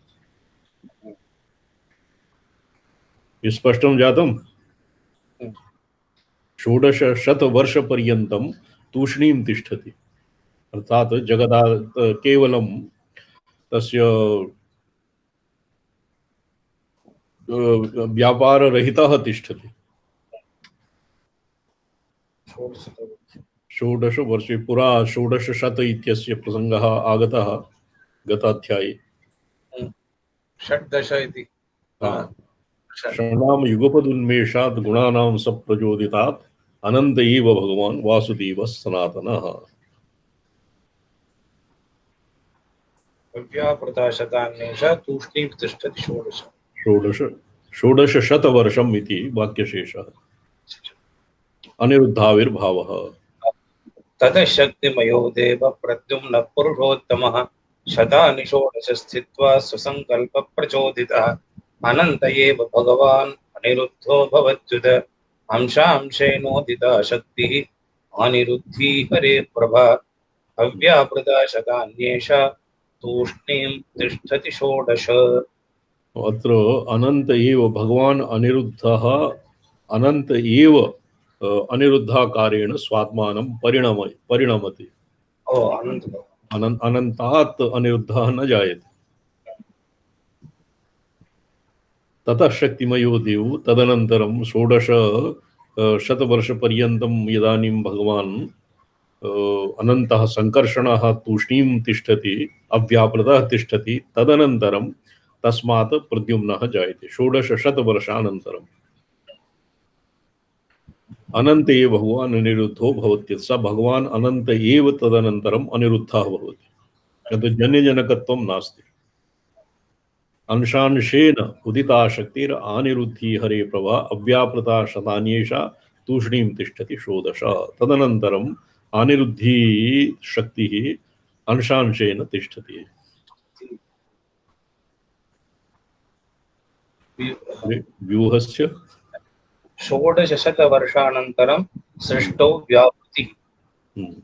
स्पष्टं जातम्। 1600 वर्षपर्यन्तं तूष्णीं तिष्ठति, अर्थात् जगदा केवलं तस्य व्यापाररहितः तिष्ठति। षोडश वर्षे पुरा षोडश शत इत्यस्य प्रसङ्गः आगतः गताध्याये। षड्दश इति षण्णां युगपदुन्मेषात् गुणानां सप्रचोदितात् अनन्त एव भगवान् वासुदेवः सनातनः। अव्यापृता शतान्येषा तूष्णीं तिष्ठति षोडश। षोडशशतवर्षम् इति वाक्यशेषः। अनिरुद्धाविर्भावः। ततः शक्तिमयो देव प्रद्युम्नः पुरुषोत्तमः शतानि षोडश स्थित्वा स्वसङ्कल्प प्रचोदितः अनन्त एव भगवान् अनिरुद्धो भवत्युत अंशांशेनोदिता शक्तिः अनिरुद्धि हरे प्रभा अव्यापृता शतान्येषा तूष्णीं तिष्ठति षोडश। अत्र अनंत एव भगवान् अनिरुद्धः अनंत एव अनिरुद्धाकारेण स्वात्मानं परिणमति। अनन्तात् अनिरुद्धः न जायते। ततः शक्तिमयो देवो तदनन्तरं षोडश शतवर्षपर्यन्तं यदानीं भगवान् अनन्तः संकर्षणः तूष्णीं तिष्ठति अव्यापृतः तिष्ठति तदनन्तरं तस्मात् प्रद्युम्नः जायते। षोडश शतवर्षानन्तरम् अनन्त एव भगवान् अनिरुद्धो भवति। स भगवान् अनन्त एव तदनन्तरम् अनिरुद्धः भवति। यत् जन्यजनकत्वं नास्ति। अंशांशेन उदिता शक्तिर अनिरुद्धि हरे प्रभा अव्यापृता शतान्येषा तूष्णीं तिष्ठति षोडश। तदनन्तरम् अनिरुद्धि शक्तिः अंशांशेन तिष्ठति। व्यूहस्य षोडशशतवर्षानन्तरं सृष्टौ व्यापृतिः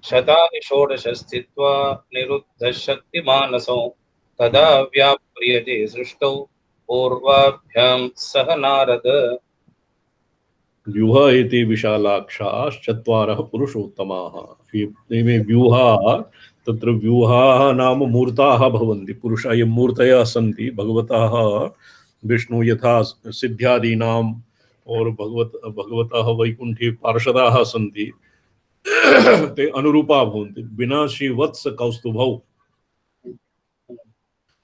शतानि षोडश स्थित्वा निरुद्धः शक्तिमानसो तदा व्याप्रियते सृष्टौ पूर्वाभ्यां सह नारद। व्यूहा एते विशालाक्षाश्चत्वारः पुरुषोत्तमाः। इमे व्यूहाः तत्र व्यूहाः नाम मूर्ताः भवन्ति। पुरुषाय मूर्तयः सन्ति भगवतः विष्णु यथा सिद्ध्यादीनाम् और भगवतः वैकुंठे पार्षदाः सन्ति ते अनुरूपा भवन्ति। विनाशी वत्स कौस्तुभौ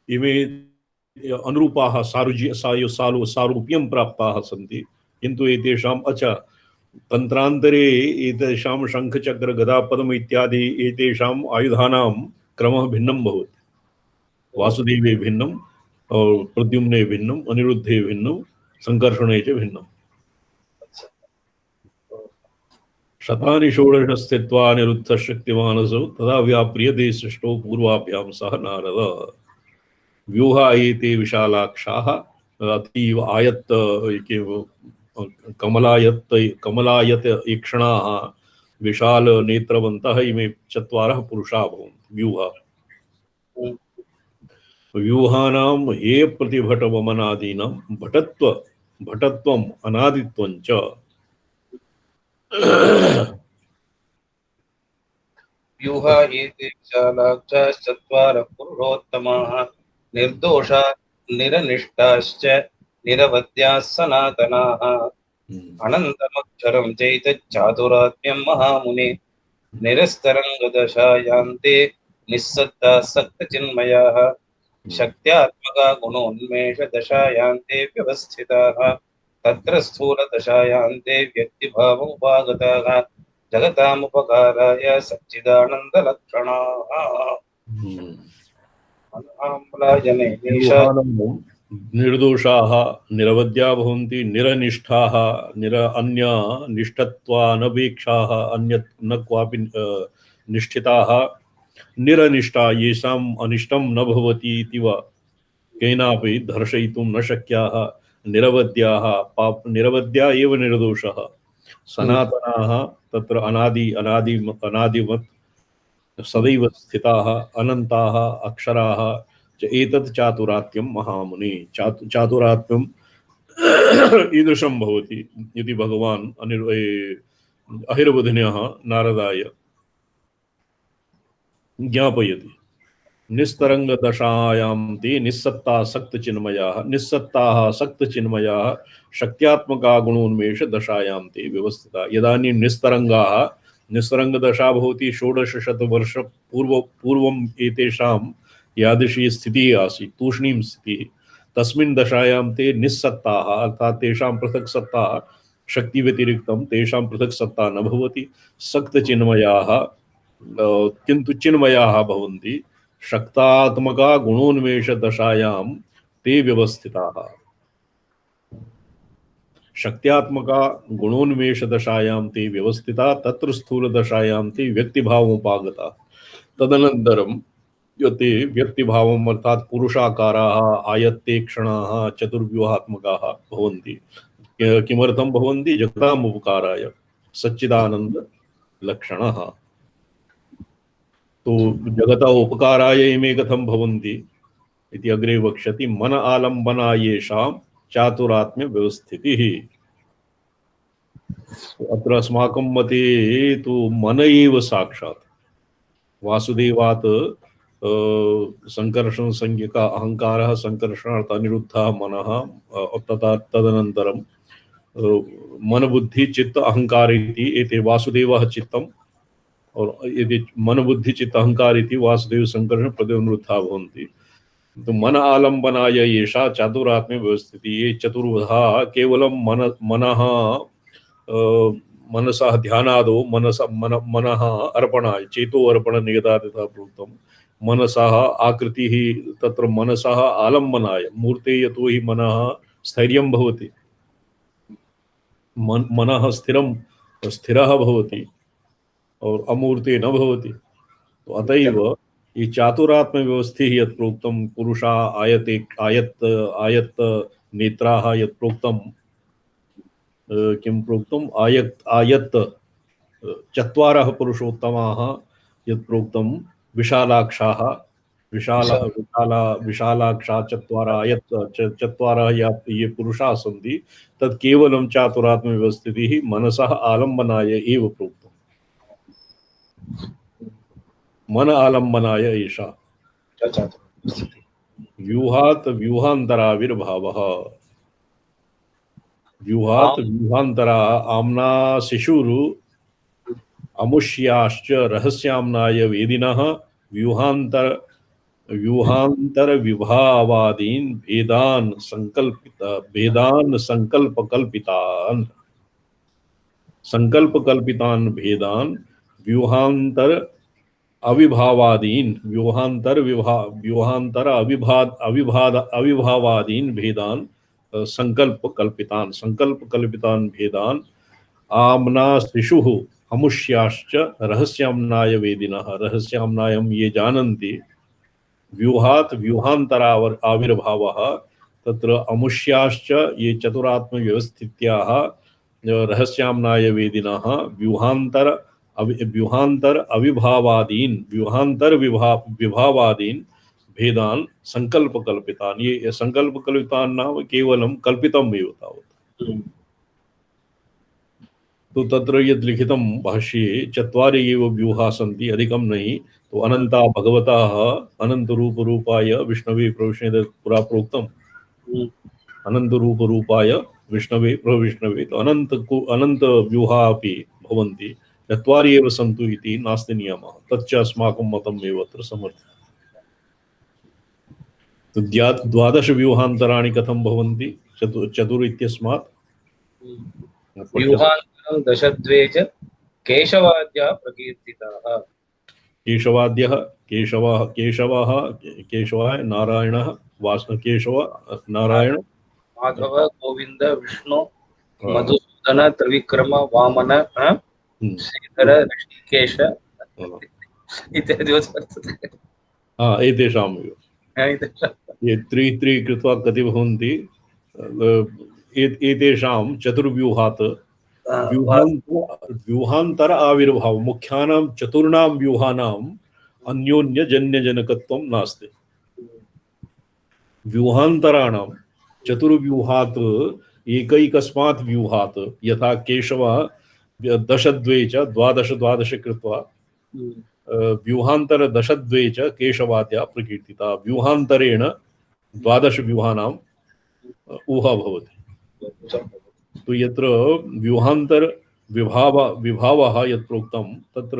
इमे अनुरूपाः सारूप्यं प्राप्ताः सन्ति। किन्तु एतेषाम् तन्त्रान्तरे एतेषां शङ्खचक्र गदापद्म इत्यादि एतेषाम् आयुधानां क्रमः भिन्नं भवति। वासुदेवे भिन्नं, प्रद्युम्ने भिन्नं, अनिरुद्धे भिन्नं, संकर्षणे च भिन्नं। शतानि षोडश स्थित्वा अनिरुद्धः शक्तिमानसो तदा व्याप्रियते सृष्टौ पूर्वाभ्यां सह नारद। व्यूहा एते विशालाक्षाः अतीव आयत्त कमलायत ईक्षणाः विशाल नेत्रवन्तः इमे चत्वारः पुरुषाः भवन्ति। व्यूहा व्यूहानां हे प्रतिभटवमनादीनां भटत्वम् अनादित्वं च व्यूहा एते विशालाक्षाश्चत्वारः पुरुषोत्तमाः निर्दोषा निरनिष्ठाश्च निरवध्याः सनातनाः अनन्तमक्षरं चैतच्चातुरात्म्यं महामुने निरस्तरङ्गदशायान्ते निस्सत्ताः सक्तचिन्मयाः शक्त्यात्मका गुणोन्मेषदशायान्ते व्यवस्थिताः तत्र स्थूलदशायान्ते व्यक्तिभावमुपागताः जगतामुपकाराय सच्चिदानन्दलक्षणाः। निर्दोषाः निरवध्या भवन्ति निरनिष्ठाः अन्य निष्ठत्वानपेक्षाः अन्यत् न क्वापि निष्ठिताः निरनिष्ठा येषाम् अनिष्टं न भवति इति वा केनापि दर्शयितुं न शक्याः निरवध्या एव निर्दोषः सनातनाः तत्र अनादिवत् सदैव स्थिताः अनन्ताः अक्षराः च एतत् चातुरात्म्यं महामुनि। चातुरात्म्यम् ईदृशं भवति इति भगवान् अहिर्वधन्यः नारदाय ज्ञापयति। निस्तरङ्गदशायां ते निस्सत्ता सक्तचिन्मयाः निस्सत्ताः सक्तचिन्मयाः शक्त्यात्मका गुणोन्मेष दशायां ते व्यवस्थिता। यदानीं निस्तरङ्गाः निस्सरंग दशा भवति 1600 वर्ष पूर्वम् एतेषां यादृशी स्थितिः आसीत्, तूष्णीं स्थितिः। तस्मिन् दशायां ते निस्सत्ताः, अर्थात् तेषां पृथक् सत्ता शक्ति व्यतिरिक्तं तेषां पृथक् सत्ता न भवति। सक्तचिन्मयाः किन्तु चिन्मयाः भवन्ति। शक्तात्मका गुणोन्मेष दशायां ते व्यवस्थिताः। शक्त्यात्मका गुणोन्मेष दशायां ते व्यवस्थिता, तत्र स्थूल दशायां ते व्यक्तिभावमुपागता। तदनन्तरं यते व्यक्तिभावम् अर्थात् पुरुषाकाराः आयत्तेक्षणाः चतुर्व्यूहात्मकाः भवन्ति। किमर्थं भवन्ति? जगताम् उपकाराय, सच्चिदानंद लक्षणः। तो जगतः उपकाराय इमे कथं भवन्ति इति अग्रे वक्ष्यति। मन आलम्बनायेषां चातुरात्म्य व्यवस्थितिः। अत्र अस्माकं मते तु मन एव साक्षात् वासुदेवात् संकर्षण संज्ञक अहंकारः संकर्षणार्थ अनिरुद्धः मनः, तथा तदनन्तरं मन बुद्धि चित्त अहंकार इति एते वासुदेवः चित्तम्, और यदि मन बुद्धि चित्त अहंकार इति वासुदेव संकर्षण प्रत्यनुरुद्धा भवन्ति। तो मन आलम्बनाय येषा चातुरात्म्य व्यवस्थिति, ये चतुर्विधा केवलं मनः मनसः ध्यानादो मनः अर्पणाय चेतो अर्पण नियता तथा प्रोक्तं। मनसः आकृतिः तत्र मनसः आलम्बनाय मूर्ते यतो हि मनः स्थैर्यं भवति, मनः स्थिरः भवति और अमूर्ते न भवति। तो अतएव ये चातुरात्म व्यवस्थिः यत् प्रोक्तं पुरुषा आयत नेत्राः यत् प्रोक्तं किं प्रोक्तम् आयत चत्वारः पुरुषोत्तमाः यत् प्रोक्तं विशालाक्षाः विशालाक्षा चत्वारः ये पुरुषाः सन्ति तत् केवलं चातुरात्म व्यवस्थितिः मनसः आलम्बनाय एव प्रोक्तम्। मन आलम्बनाय एषा व्यूहात् व्यूहान्तराविर्भावः। व्यूहात् व्यूहान्तरा आम्ना शिशुरु अमुष्याश्च रहस्याम्नाय वेदिनः व्यूहान्तर विभावादीन भेदान संकल्प कल्पितान भेदान व्यूहान्तर अविभावादीन भेदान संकल्प कल्पितान भेदान आमना शिशुः अमुष्याश्च रहस्याम्नाय वेदिनः। रहस्याम्नायं ये जानन्ति। व्यूहात् व्यूहान्तरावर आविर्भावः, तत्र अमुष्याश्च ये चतुरात्म व्यवस्थित्याः रहस्याम्नाय वेदिनः व्यूहान्तर विभावादीन भेदान संकल्प कल्पितान। ये संकल्प कल्पितान नाम केवलं कल्पितम् एव तावत्। तो तत्र यद् लिखितं भाष्ये चत्वारि एव व्यूहाः सन्ति, अधिकं नहीं। तो अनंता भगवतः अनंत रूप रूपाय विष्णवे प्रविष्णवे पुरा प्रोक्तम्। अनंत रूप रूपाय विष्णवे प्रविष्णवे, तो अनंत व्यूहाः अपि भवन्ति। चत्वारि एव सन्तु इति नास्ति नियमः, तच्च अस्माकं मतम् एव अत्र समर्थ्यते। तो द्वादश व्यूहान्तराणि कथं भवन्ति? चतुर् इत्यस्मात् व्यूहान्तरं दशद्वे च केशवाद्याः प्रकीर्तिताः। केशवाद्यः केशवाय नारायणः केशव नारायण माधव गोविंद विष्णु मधुसूदन त्रिविक्रम वामन श्रीधर ऋषिकेश इत्यादि वर्तते। एतेषामेव ये त्रि कृत्वा कति भवन्ति? एतेषां चतुर्व्यूहात् व्यूहान्तर आविर्भाव मुख्यानां चतुर्णां व्यूहानाम् अन्योन्यजन्यजनकत्वं नास्ति। व्यूहान्तराणां चतुर्व्यूहात् एकैकस्मात् व्यूहात् यथा केशव दशद्वे च द्वादश कृत्वा व्यूहान्तर दशद्वे च केशवाद्या प्रकीर्तिता। व्यूहान्तरेण द्वादश व्यूहानाम् ऊहा भवति। तो यत्र व्यूहान्तर विभावः यत् प्रोक्तं तत्र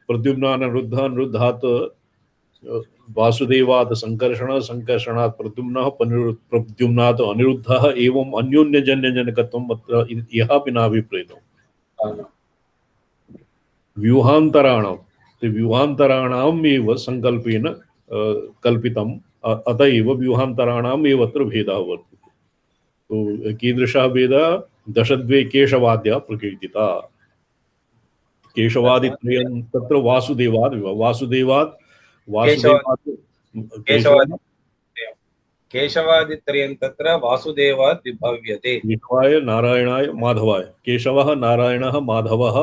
प्रद्युम्नानिरुद्धात् वासुदेवात् संकर्षणात् प्रद्युम्नः प्रद्युम्नात् अनिरुद्धः एवं अन्योन्यजन्यजनकत्वम् अत्र यः अपि नाभिप्रेतम् व्यूहान्तराणाम् एव संकल्पेन कल्पितम् अत एव व्यूहान्तराणाम् एव अत्र भेदः वर्तते। तो कीदृशः भेदः? दशद्वे केशवाद्यः प्रकीर्तिता। केशवादित्रयं तत्र वासुदेवात् केशवादित्रयं तत्र वासुदेवात् विभव्यते। केशवाय नारायणाय माधवाय, केशवः नारायणः माधवः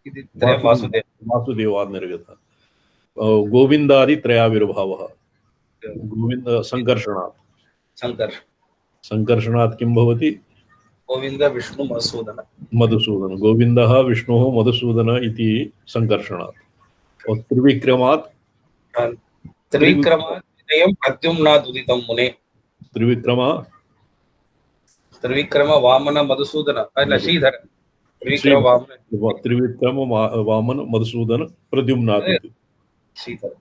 इति त्रयं वासुदेवात् निर्गतः। गोविन्दादित्रयाविर्भावः गोविन्द संकर्षणात् किं भवति? गोविन्द विष्णु मधुसूदन गोविन्दः विष्णुः मधुसूदन इति संकर्षणात्। और त्रिविक्रमात् प्रद्युम्नात् उदितं मुने। त्रिविक्रम वामन मधुसूदन श्रीधर त्रिविक्रम वामन मधुसूदन प्रद्युम्नात् श्रीधर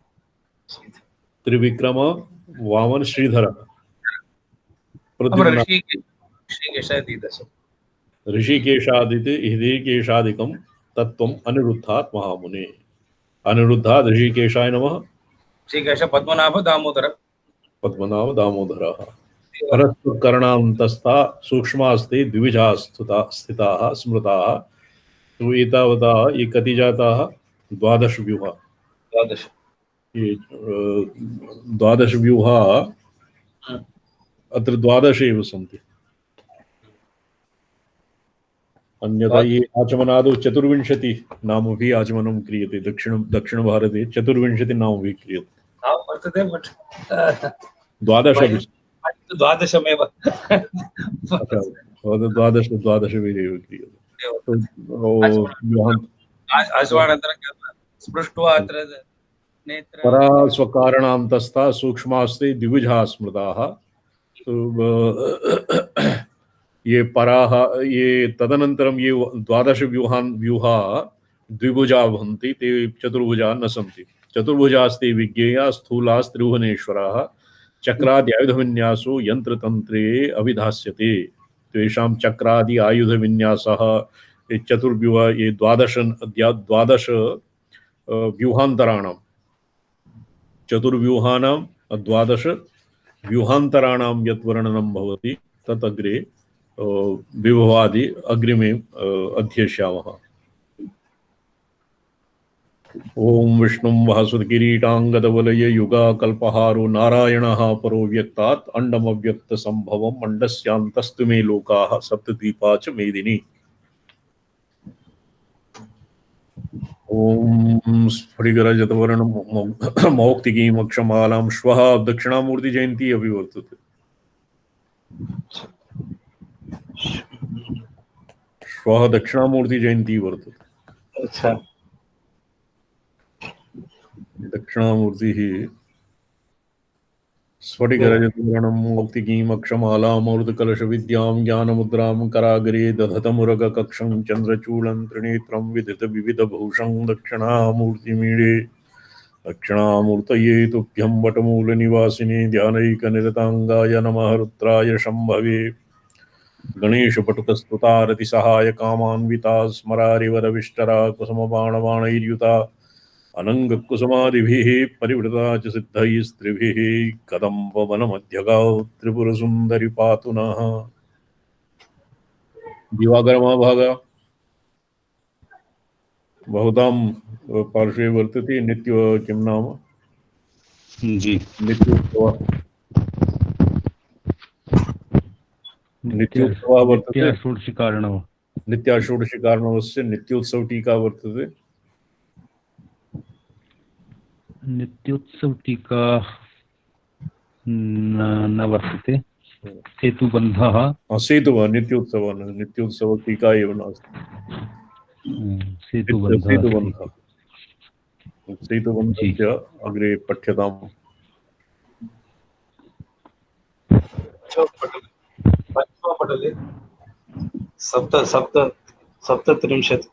त्रिविक्रम वामन श्रीधर ऋषिकेशादिकं तत्त्वम् अनिरुद्धात् महामुने। अनिरुद्धात् ऋषिकेशाय नमः। ऋषिकेश पद्मनाभ दामोदरः परस्परकरणान्तस्था सूक्ष्मास्ते द्विविधा स्थिताः स्मृताः। तो एतावता ये कति जाताः? 12 व्यूहा। 12 व्यूहा अत्र 12 एव सन्ति। अन्यथा ये आचमनादौ 24 नामभिः आचमनं क्रियते। दक्षिणभारते 24 नामभिः क्रियते। 12मेव 12 एव क्रियते। परा स्वकारणान्तस्था सूक्ष्मास्ते द्विविधा स्मृताः। ये पराः ये तदनन्तरं ये 12 व्यूहा द्विभुजा भवन्ति, ते चतुर्भुजा न सन्ति। चतुर्भुजास्ते विज्ञेया स्थूलास्त्रिभुवनेश्वराः। चक्राद्यायुधविन्यासो यन्त्रतन्त्रे अभिधास्यते। तेषां चक्रादि आयुधविन्यासः चतुर्व्यूह ये 12 व्यूहान्तराणां चतुर्व्यूहानां 12 व्यूहान्तराणां यत् वर्णनं भवति तत् अग्रे विभवादि अग्रिमे अध्येष्यामः। ओम विष्णुं वहसुतकिरीटाङ्गदवलय युगाकल्पहारो नारायणः परो व्यक्तात् अण्डमव्यक्तसम्भवम् अण्डस्यान्तस्तु मे लोकाः सप्तद्वीपा च मेदिनी। ओम स्फटिकरजतवर्णं मौक्तिकीमक्षमालां श्वः दक्षिणामूर्ति जयन्ती अपि वर्तते। श्वः दक्षिणामूर्ति जयन्ती वर्तते। अच्छा। दक्षिणामूर्तिः स्फटिकरजतवर्णं मौक्तिकीमक्षमालामृतकलशविद्यां ज्ञानमुद्रां कराग्रे दधतमुरगकक्षं चन्द्रचूडं त्रिनेत्रं विदितविविधभूषं दक्षिणामूर्तिमीडे। दक्षिणामूर्तये तुभ्यं वटमूलनिवासिने ध्यानैकनिरताङ्गाय नमः। रुद्राय शम्भवे गणेशपटुकस्तुतारतिसहाय कामान्विता स्मरारिवरविष्टरा कुसुमबाणबाणैर्युता अनङ्गकुसुमादिभिः परिवृता च सिद्धैः स्त्रिभिः कदम्बवनमध्यगां त्रिपुरसुन्दरी पातु नः। दिवाकरमहाभागा भवतां पार्श्वे वर्तते नित्य किं नाम? जी नित्योत्सवः वर्तते। षोडशिकारणव नित्याषोडशिकारणवस्य नित्योत्सव टीका वर्तते। नित्योत्सव टीका न वर्तते। सेतुबन्धः सेतुबन्धः नित्योत्सव टीका एव नास्ति। सेतुबन्धस्य अग्रे पठ्यताम्। पटले सप्त सप्त सप्तत्रिंशत्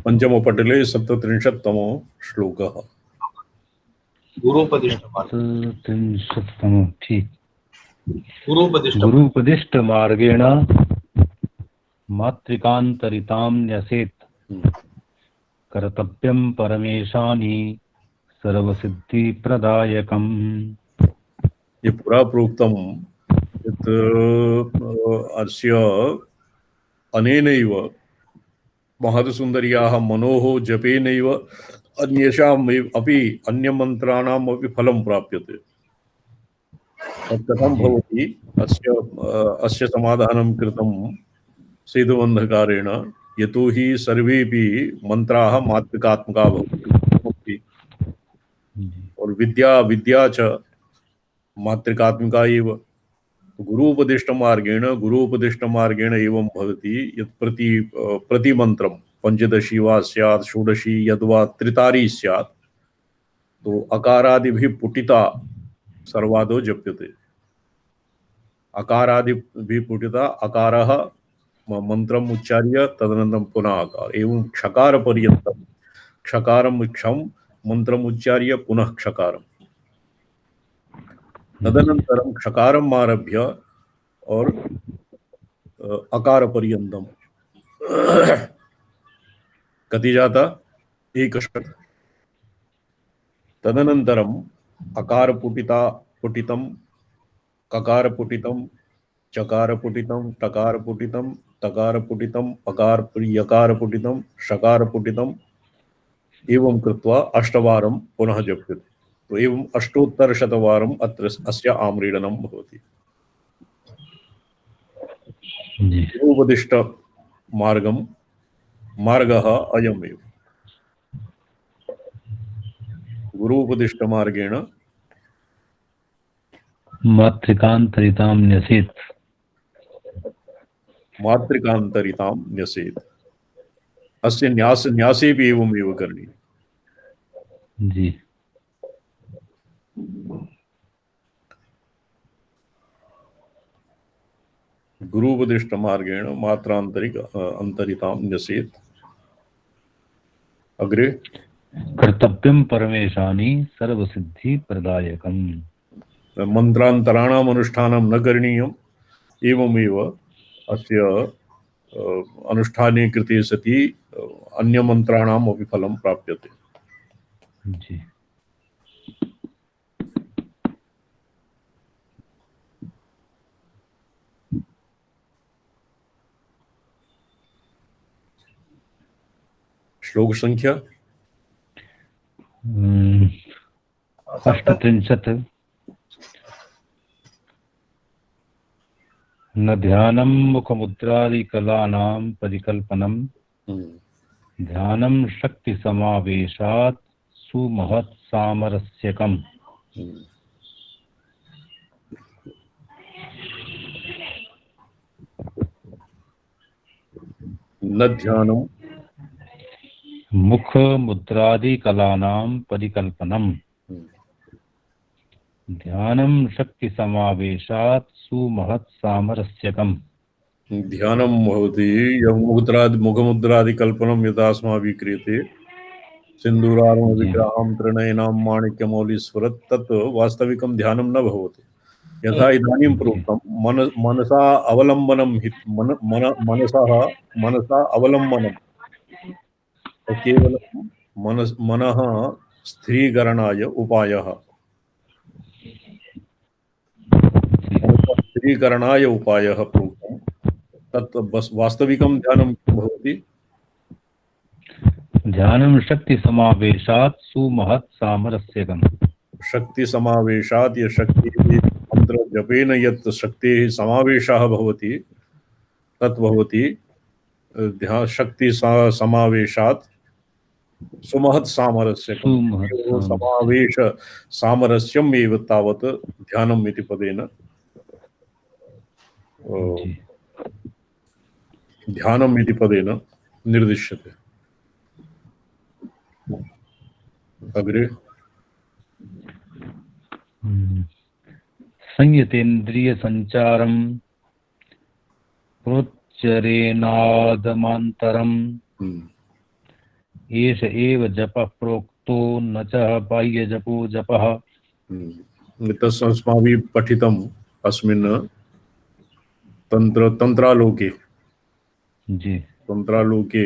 पञ्चमपटले 37तमो श्लोकः। गुरुपदिष्टमार्ग त्रिंशत्तमः, ठीक। गुरुपदिष्ट गुरुपदिष्ट मार्गेण मातृकान्तरितां न्यसेत् कर्तव्यं परमेशानि सर्वसिद्धिप्रदायकम्। ये पुरा प्रोक्तं यत् अस्य अनेनैव महत्सुन्दर्याः मनोः जपेनैव अन्येषाम् अपि अन्यमन्त्राणाम् अपि फलं प्राप्यते। तत् कथं भवति? अस्य समाधानं कृतं सेतुबन्धकारेण, यतोहि सर्वेपि मन्त्राः मात्रिकात्मका भवन्ति और विद्या च मात्रिकात्मिका एव। गुरुपदिष्टमार्गेण एवं भवति यत् प्रतिमन्त्रं पञ्चदशी वा स्यात्, षोडशी यद्वा त्रितारी स्यात्, तो अकारादिभिः पुटिता सर्वादौ जप्यते। अकारादिभिः पुटिता अकारः मंत्रम् उच्चार्य तदनन्तरं पुनः आकार एवं क्षकारपर्यन्तं क्षकारम् क्षं मंत्रम् उच्चार्य पुनः क्षकारम् तदनन्तरं क्षकारम् आरभ्य और अकारपर्यन्तं कति जाता? एकशत। तदनन्तरम् अकारपुटितं ककारपुटितं चकारपुटितं टकारपुटितं तकारपुटितं यकारपुटितं शकारपुटितं एवं कृत्वा अष्टवारं पुनः जप्यते। तो एवं अष्टोत्तरशतवारम् अत्र अस्य आम्रीडनं भवति। गुरुपदिष्ट मार्गः अयमेव। गुरुपदिष्टमार्गेण मातृकान्तरितां न्यसेत्। मातृकान्तरितां न्यसेत्। अस्य न्यासेपि एवमेव करणीयम्। जी। गुरुपदिष्टमार्गेण अंतरितां न्यसेत्। अग्रे कर्तव्यं परमेशानि सर्वसिद्धिप्रदायकम्। मन्त्रान्तराणाम् अनुष्ठानं न करणीयम्। एवमेव अस्य अनुष्ठाने कृते सति अन्यमन्त्राणाम् अपि फलं प्राप्यते। जी। श्लोक संख्या 38। न ध्यानं मुखमुद्रादिकलानां परिकल्पनं ध्यानं शक्तिसमावेशात् सुमहत् सामरस्यकम्। न ध्यानं मुखमुद्रादिकलानां परिकल्पनं ध्यानं शक्तिसमावेशात् सुमहत् सामरस्यकम्। ध्यानं भवति मुखमुद्रादिकल्पनं यदा अस्माभिः क्रियते सिन्दूरारुणविग्रहं त्रिनयनां माणिक्यमौलिस्फुरत् तत् वास्तविकं ध्यानं न भवति। यथा इदानीं प्रोक्तं मनसा अवलम्बनं केवलं मनः स्थिरीकरणाय उपायः। स्थिरीकरणाय उपायः प्रोक्तं तत् वास्तविकं ध्यानं भवति। ध्यानं शक्तिसमावेशात् सुमहत् सामरस्यकम्। शक्तिसमावेशात् या शक्तिः मन्त्रजपेन यत् शक्तेः समावेशः भवति तत् भवति शक्तिसमावेशात् सुमहत् सामरस्यकम्। समावेश सामरस्यम् एव तावत् ध्यानम् इति पदेन ध्यानम् इति पदेन निर्दिश्यते। अग्रे संयतेन्द्रिय संचारम प्रोच्चरेनादमान्तरम् एष एव जपः प्रोक्तो न च बाह्यजपो जपः। तस्माभिः पठितम् अस्मिन् तन्त्रालोके जी तन्त्रालोके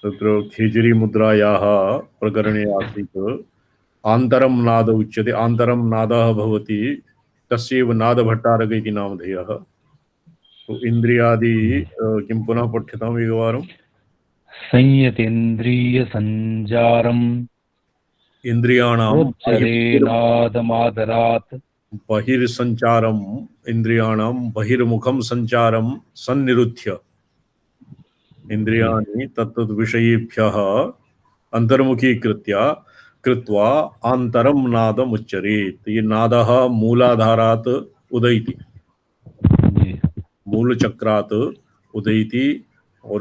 तत्र खेजरी मुद्रायाः प्रकरणे आसीत् आन्तरं नाद उच्यते। आन्तरं नादः भवति तस्यैव नादभट्टारक इति नामधेयः। तो इन्द्रियादि किं पुनः पठ्यताम् एकवारं। संयतेन्द्रिय संजारम् इन्द्रियाणां प्रोच्चरेनादमादरात् बहिर्सञ्चारम् इन्द्रियाणां बहिर्मुखं सञ्चारं सन्निरुध्य इन्द्रियाणि तत्तद् विषयेभ्यः अन्तर्मुखीकृत्य कृत्वा आन्तरं नादमुच्चरेत्। ये नादः मूलाधारात् उदयति, जी मूलचक्रात् उदयति और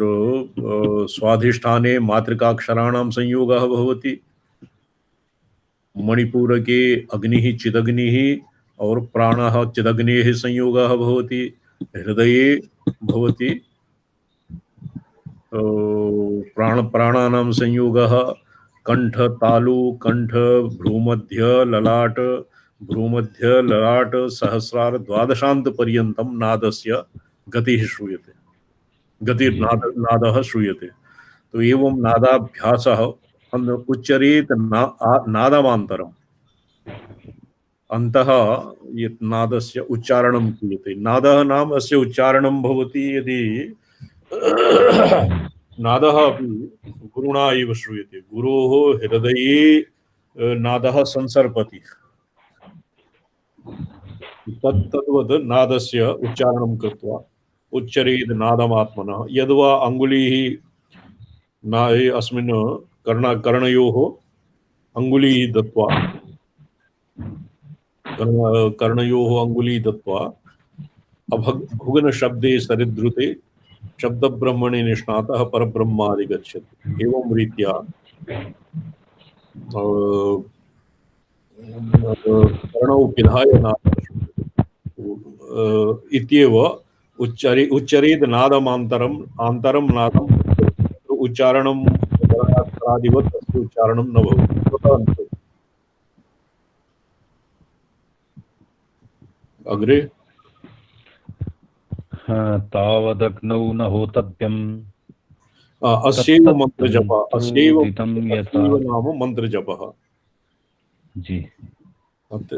स्वाधिष्ठाने मातृकाक्षराणां संयोगः भवति। मणिपुर के अग्निः चिदग्निः और प्राणः चिदग्नेः संयोगः भवति। हृदये भवति प्राणानां संयोगः। कंठ तालु कंठ भ्रूमध्य ललाट सहस्रार द्वादशांत पर्यन्तं नादस्य गतिः श्रूयते, नादः श्रूयते। तो एवं नादाभ्यासः उच्चरेत नादमान्तरम् अन्तः यत् नादस्य उच्चारणं क्रियते। नादः नाम अस्य उच्चारणं भवति यदि नादः अपि गुरुणा एव श्रूयते। गुरोः हृदये नादः संसर्पति। तद्वत् नादस्य उच्चारणं कृत्वा उच्चरेत् नादमात्मनः। यद्वा अङ्गुलीः अस्मिन् कर्णयोः अङ्गुलीः दत्वा भुगनशब्दे सरिद्रुते शब्दब्रह्मणे निष्णातः परब्रह्मादिगच्छति। एवं रीत्या कर्णौ पिधाय इत्येव उच्चरेत् नादमान्तरम् आन्तरं नादम् उच्चारणं वर्णाक्षरादिवत् तस्य उच्चारणं न भवति। अग्रे तावदग्नौ न होतव्यम् अस्यैव मन्त्रजपः। अस्यैव नाम मन्त्रजपः। जी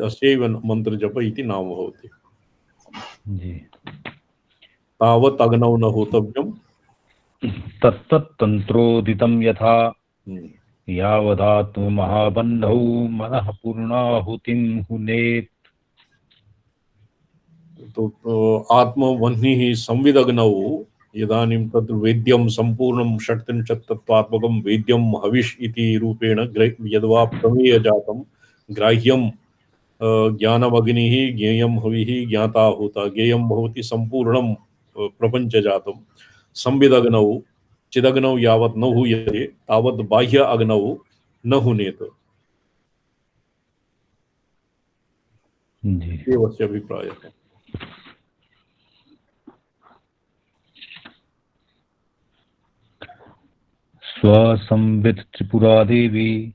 अस्यैव मन्त्रजप इति नाम भवति। जी तावत् अग्नौ न होतव्यम् तत्तन्त्रोदितं यथा यावदात्ममहाबन्धौ मनः पूर्णाहुतिं हुनेत्। तो आत्मवह्निः संविदग्नौ इदानीं तत्र वेद्यं सम्पूर्णं षट्त्रिंशत् तत्त्वात्मकं वेद्यं हविष् इति रूपेण यद्वा प्रमेयजातं ग्राह्यं ज्ञानमग्निः ज्ञेयं हविः ज्ञाता होता। ज्ञेयं भवति सम्पूर्णं प्रपञ्चजातं। संविदग्नौ चिदग्नौ यावत् न हूयते तावत् बाह्य अग्नौ न हुनेत। एवस्य अभिप्रायः। स्वसंवित् त्रिपुरा देवी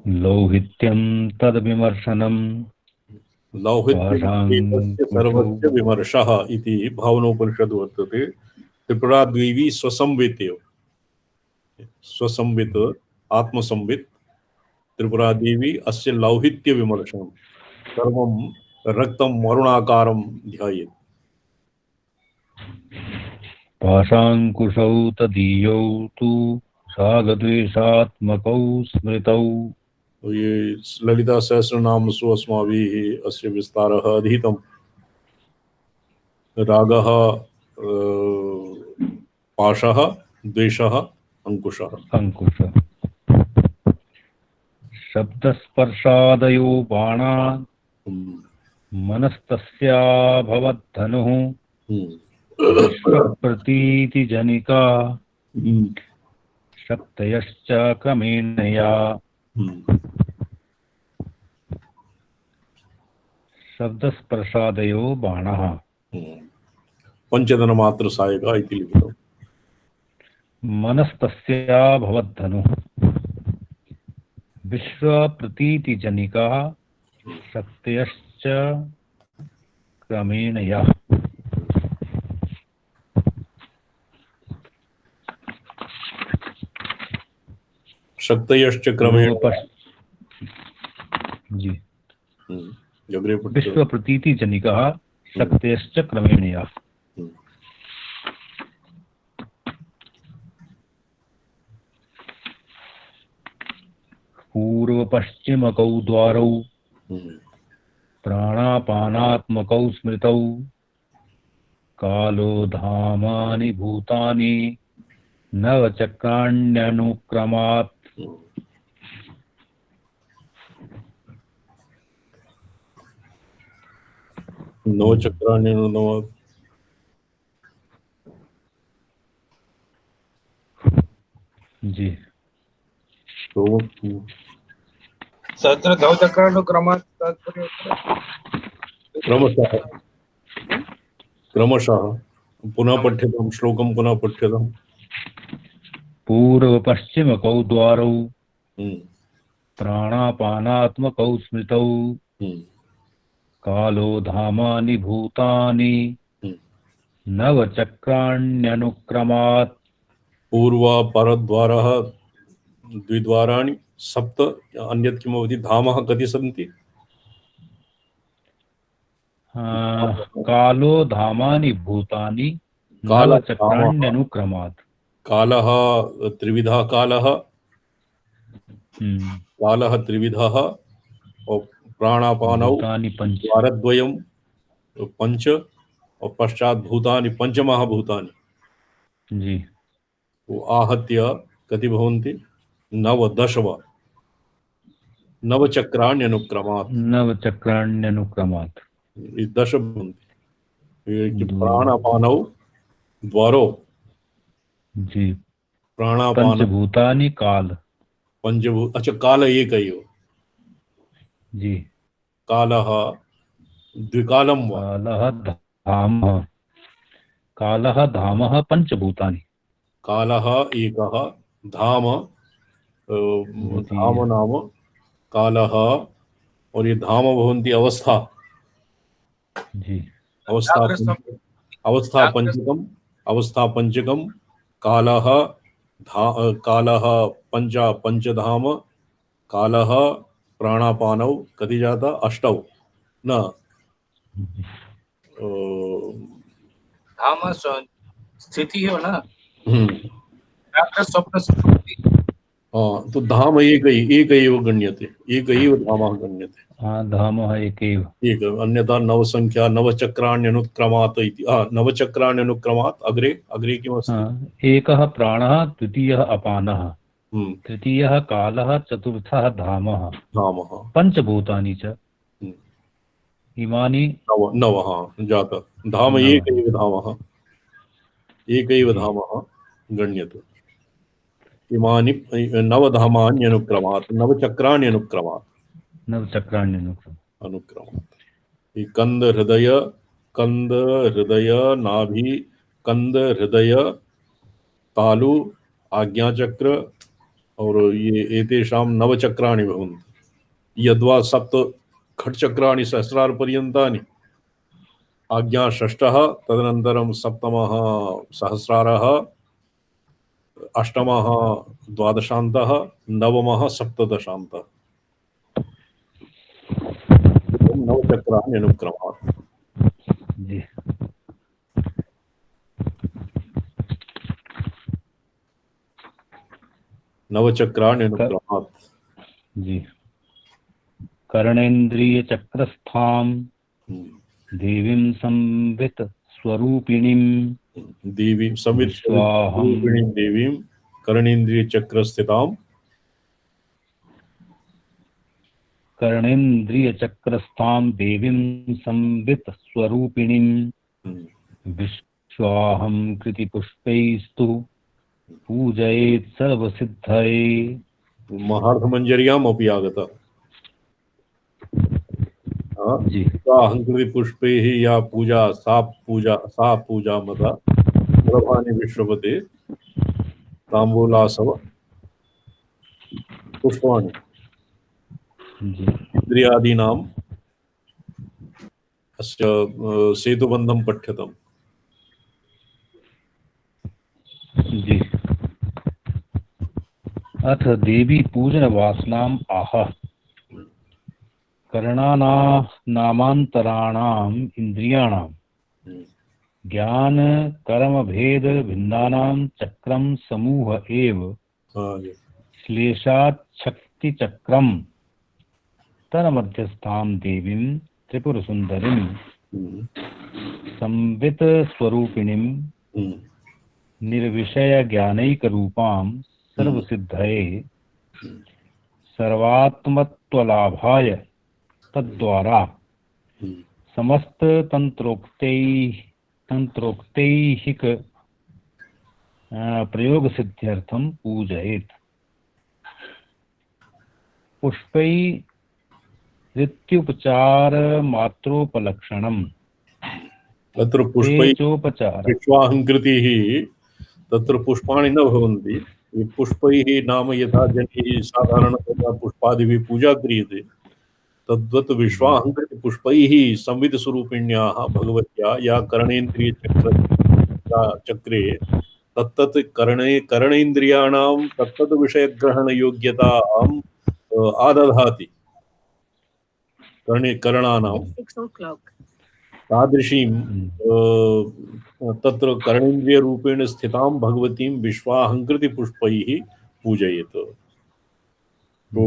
लौहित्यं तद्विमर्शनम् लौहित्यस्य सर्वस्य विमर्शः इति भावनोपनिषद् वर्तते। त्रिपुरा देवी स्वसंवित् एव, स्वसंवित् आत्मसंवित् त्रिपुरा देवी अस्य लौहित्य विमर्शनं सर्वं रक्तं वरुणाकारं ध्यायेत्। पाशाङ्कुशौ तदीयौ तु रागद्वेषात्मकौ स्मृतौ। ये ललिता सहस्रनामसु अस्माभिः अस्य विस्तारः अधीतम्। रागः पाशः, द्वेषः अंकुशः। शब्दस्पर्शादयो बाणा मनस्तस्याभवद्धनुः विश्वप्रतीतिजनिका शक्तयश्च क्रमेण या। शब्दस्पर्शादयो बाणः पंचधनमात्र सहायका इति लिखितम्। मनस्तस्या भवद्धनु विश्वप्रतीतिजनिका शक्तयश्च क्रमेण या। शक्तयश्च क्रमेण जी अग्रे पठ्यते। विश्वप्रतीतिजनिका शक्तयश्च क्रमेण या। पूर्वपश्चिमकौ द्वारौ प्राणापानात्मकौ स्मृतौ कालो धामानि भूतानि नवचक्राण्यनुक्रमात्। नवचक्राण्यनुक्रमात् जी। तो तत्र नवचक्रानुक्रमात् तात्पर्य क्रमशः क्रमशः पुनः पठ्यतां श्लोकं पुनः पठ्यताम्। पूर्वपश्चिमकौ द्वारौ प्राणापानात्मकौ स्मृतौ कालो धामानि भूतानि नवचक्राण्यनुक्रमात्। पूर्व परद्वारः द्विद्वाराणि सप्त अन्यत् किं भवति धामः कति सन्ति? कालो धामानि भूतानि नवचक्राण्यनुक्रमात्। कालः त्रिविधः कालः कालः त्रिविधः और प्राणापानौ द्वारद्वयं पंच और पश्चात भूतानि पंचमहाभूतानि जी वो आहत्य कति भवन्ति? नवदशव नवचक्राण्यनुक्रमात्। नवचक्राण्यनुक्रमात् दश भवन्ति। प्राणापानौ द्वारो जी प्राणापान पंचभूतानि काल पंचभूत अच्छा काल एक एव जी कालः द्विकालं वा? कालः धामः पंचभूतानि। कालः एकः धाम धाम नाम कालः और ये धाम भवन्ति अवस्था जी अवस्था पंचकम कालः कालः पंचधाम कालः प्राणापानौ कति जाता? अष्टौ न धाम स्थिति है ना स्वप्न सुषुप्ति। हाँ तो धाम एक एव गण्यते, एक एव धामः गण्यते। हाँ धामः एक एव एक अन्यथा नवसंख्या नवचक्राण्यनुक्रमात् इति नवचक्राण्यनुक्रमात् अग्रे अग्रे किमस्ति? एकः प्राणः द्वितीयः अपानः तृतीयः कालः चतुर्थः धामः पंचभूतानि च इमानि नव हाँ जाता धाम एक एव धामः गण्यते। इमानि नवधामान्यनुक्रमात् नवचक्राण्यनुक्रमात् कंद हृदय नाभि कंद हृदय तालु आज्ञाचक्र और ये एतेषां नवचक्राणि भवन्ति। यद्वा सप्त खट्चक्राणि सहस्रार पर्यन्तानि आज्ञा षष्ठः तदनन्तरं सप्तमः सहस्रारः अष्टमः द्वादशान्तः नवमः सप्तदशान्तः नवचक्राण्यनुक्रमात्। जी नवचक्राण्यनुक्रमात् जी कर्णेन्द्रिय चक्रस्थां देवीं संवित स्वरूपिणीं देवीं संवित स्वरूपिणीं देवीं कर्णेन्द्रिय चक्रस्थितां कर्णेन्द्रिय चक्रस्थां देवीं संवित स्वरूपिणीं विश्वाहं कृति पुष्पैस्तु पूजयेत् सर्वसिद्धये। महार्थमञ्जर्याम् अपि आगता जी अहंकृति पुष्पे ही या पूजा सा पूजा मता प्रभानि विश्वपते तांबूलासव पुष्पाणि जी इंद्रियादीनाम अस्य सेतुबंधम पठ्यतम। जी। अथ देवी पूजन वासनाम आह करणाना नामांतराणाम इंद्रियाणाम ज्ञान कर्म भेद भिन्नानाम चक्रम समूह एव हाँ जी। श्लेषात् शक्ति चक्रम तन्मध्यस्थां देवीं त्रिपुर सुंदरीं संवित स्वरूपिणीं निर्विषय ज्ञानैक रूपां सर्वसिद्धये सर्वात्मत्वलाभाय तद्द्वारा समस्त तंत्रोक्तैहिक प्रयोग सिद्ध्यर्थम पूजयेत। पुष्पै ऋत्युपचार मात्रोपलक्षणम तत्र पुष्पै तेजोपचार। विश्वाहंकृतिः तत्र पुष्पाणि न भवन्ति। ये पुष्पैः नाम यथा जनैः साधारणतया पुष्पादिभिः पूजा क्रियते तद्वत् विश्वाहंकृति पुष्पैः संवितस्वरूपिण्याः भगवत्या या चक्रे तत्तत् करणेन्द्रियाणां तत्तत् विषयग्रहणयोग्यताम् आदधाति। करणानां तादृशीं तत्र करणेन्द्रियरूपेण स्थितां भगवतीं विश्वाहंकृतिपुष्पैः पूजयेत्। तो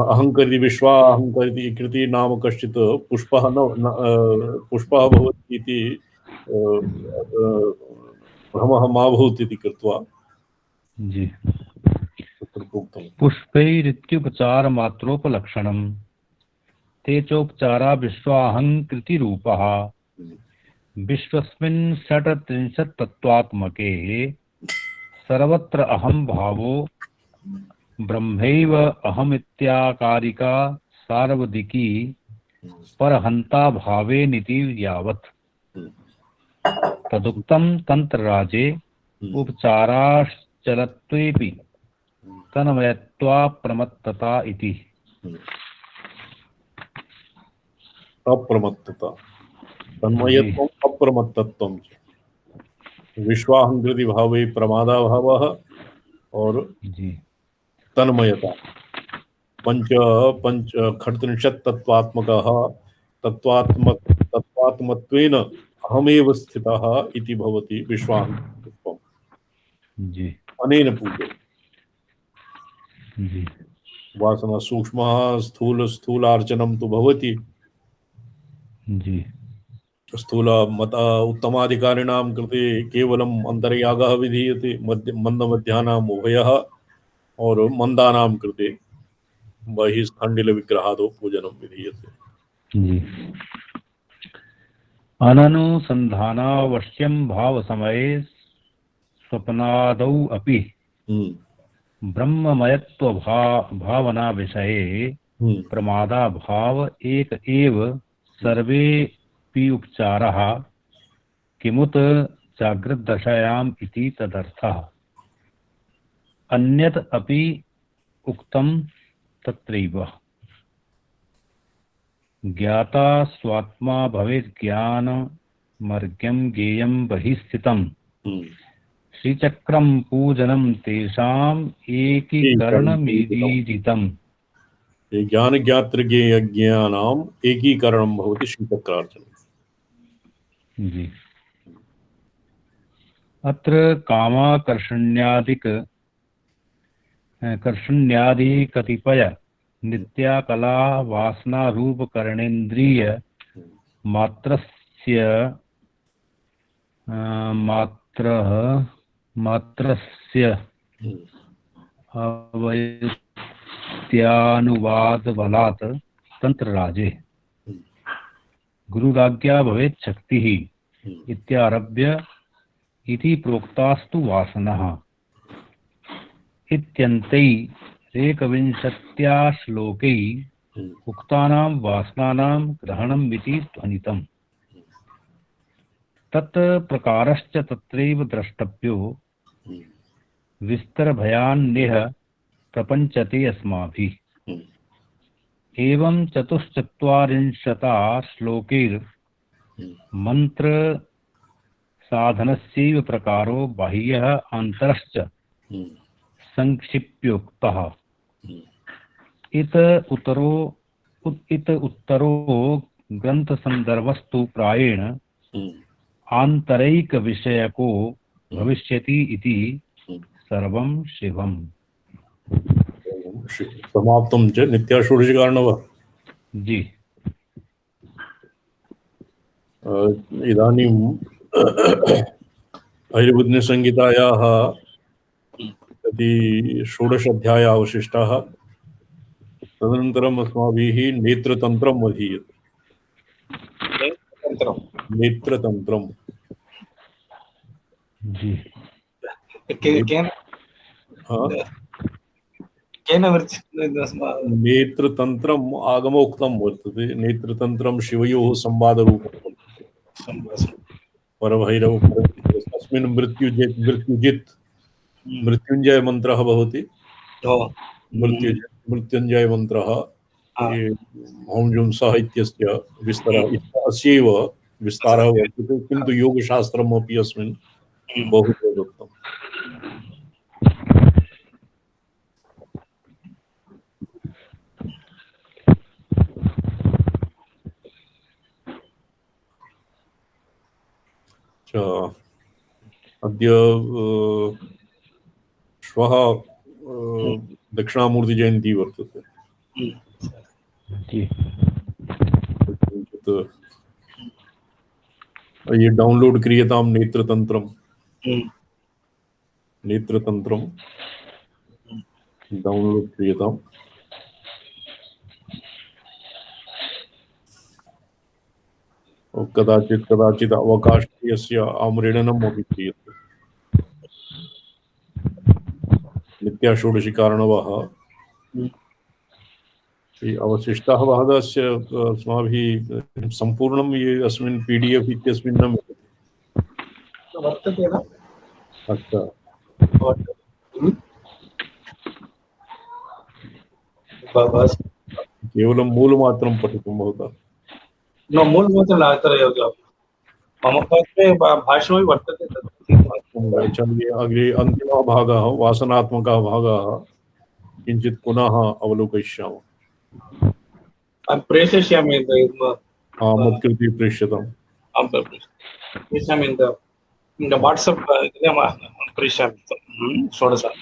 अहंकृति विश्वाहंकृति कृति नाम कश्चित् पुष्पः पुष्पः भवति इति भ्रमः मा भूत् इति कृत्वा जी। तत्र उक्तम्। पुष्पैरित्युपचार मात्रोपलक्षणम् तेजोपचारा विश्वाहंकृतिरूपः विश्वस्मिन् षट्त्रिंशत् तत्त्वात्मके सर्वत्र अहं भावो ब्रह्मैव अहमित्याकारिका सार्वदिकी परहंता भावेनिति यावत् तदुक्तं तंत्रराजे उपचाराश्चलत्वेपि तन्मयत्वाप्रमत्तता इति। अप्रमत्तता तन्मयत्वम् अप्रमत्तत्वम् विश्वाहंकृति भावे प्रमादाभावः और तन्मयता पंच खट्त्रिंशत् तत्त्वात्मत्वेन अहमेव स्थितः इति भवति विश्वाहंकृतित्वम्। जी अनेन पूजे जी वासना सूक्ष्मः स्थूलार्चनं तु भवति। जी स्थूल मत उत्तमाधिकारिणां कृते केवलम् अन्तर्यागः विधीयते मन्दमध्यानाम् उभयः और मंदानां कृते बहिस्खण्डिल विग्रहादौ पूजनं विधीयते। जी। अननुसंधानावश्यं भाव समये स्वप्नादौ अपि ब्रह्ममयत्व भावना विषये प्रमादा भाव एक एव सर्वेऽपि उपचारः किमुत जागृत दशायाम् इति तदर्थः। अन्यत् अपि उक्तं तत्रैव ज्ञाता स्वात्मा भवेत् ज्ञान मर्ग्यं ज्ञेयं बहिः स्थितं श्रीचक्रं पूजनं तेषाम् एकीकरणमीदीरितम्। ज्ञान ज्ञात्र ज्ञानाम् एकीकरणं भवति श्रीचक्रार्चनम्। जी। अत्र कर्षण्यादि कतिपय नित्या कला वासना रूप कर्णेन्द्रिय मात्रस्य अवैत्यानुवाद बलात् तंत्रराजे गुरुराज्ञा भवेत् शक्तिः इत्यारभ्य इति प्रोक्तास्तु वासनः इत्यन्तैरेकविंशत्या श्लोकै उक्तानां वासनानां ग्रहणम् इति ध्वनितम्। तत् प्रकारश्च तत्रैव द्रष्टव्यो विस्तरभयान्निह प्रपञ्चते अस्माभिः। एवं चतुश्चत्वारिंशता श्लोकैर् मंत्र साधनस्यैव प्रकारो बाह्यः आन्तरश्च संक्षिप्योक्तः। इत उत्तरो ग्रन्थसन्दर्भस्तु प्रायेण आन्तरैक विषयको भविष्यति इति सर्वं शिवम्। समाप्तं च नित्याषोडशीकारणवः। जी। इदानीं ऐरवद्यसंहितायाः कति 16 अध्यायाः अवशिष्टाः। तदनन्तरम् अस्माभिः नेत्रतन्त्रम् अधीयते। नेत्रतन्त्रम् जी। नेत्रतन्त्रम् आगमोक्तं वर्तते। नेत्रतन्त्रं शिवयोः संवादरूपं परभैरव तस्मिन् मृत्युजित् मृत्युञ्जय मन्त्रः भवति। मृत्युञ्जय मन्त्रः ॐ जुं सः इत्यस्य विस्तारः अस्यैव विस्तारः वर्तते, किन्तु योगशास्त्रम् अपि अस्मिन् बहु प्रोक्तम्। अद्य श्वः दक्षिणामूर्तिजयन्ती वर्तते। ये डाउनलोड क्रियतां नेत्रतन्त्रं डाउनलोड क्रियताम्। कदाचित् अवकाशस्य आम्रेणनम् अपि क्रियते। नित्याषोडशीकारणवः अवशिष्टाः भागाः अस्माभिः सम्पूर्णं ये अस्मिन् PDF इत्यस्मिन् न वर्तते न। अच्छा, केवलं मूलमात्रं पठितुं भवता। न मूलमात्रं न, अत्र मम पात्रे भाषणमपि वर्तते तत्। अग्रे अन्तिमः भागः वासनात्मकः भागः किञ्चित् पुनः अवलोकयिष्यामः। प्रेषयिष्यामि मत्कृते प्रेष्यताम्। प्रेषयामि in the WhatsApp प्रेषयामि 16।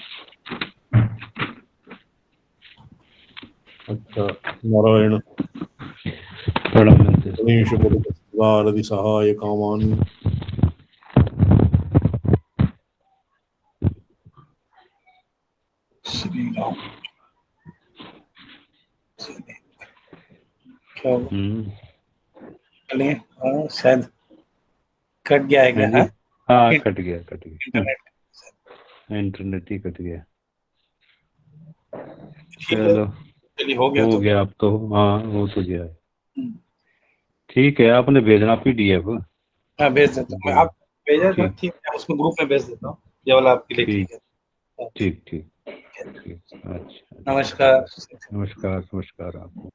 अच्छा, नारायण गणेश पदि सहाय कामान् श्री राम। शायद कट गया है क्या? हाँ, कट गया इंटरनेट ही कट गया। चलो हो गया अब तो। हाँ, हो तो गया है। ठीक है, आपने भेजना PDF। हाँ, भेज देता हूँ मैं। आप भेजा था, ठीक है, उसको ग्रुप में भेज देता हूँ। ये वाला आपके लिए ठीक है। ठीक। अच्छा, नमस्कार। नमस्कार आपको।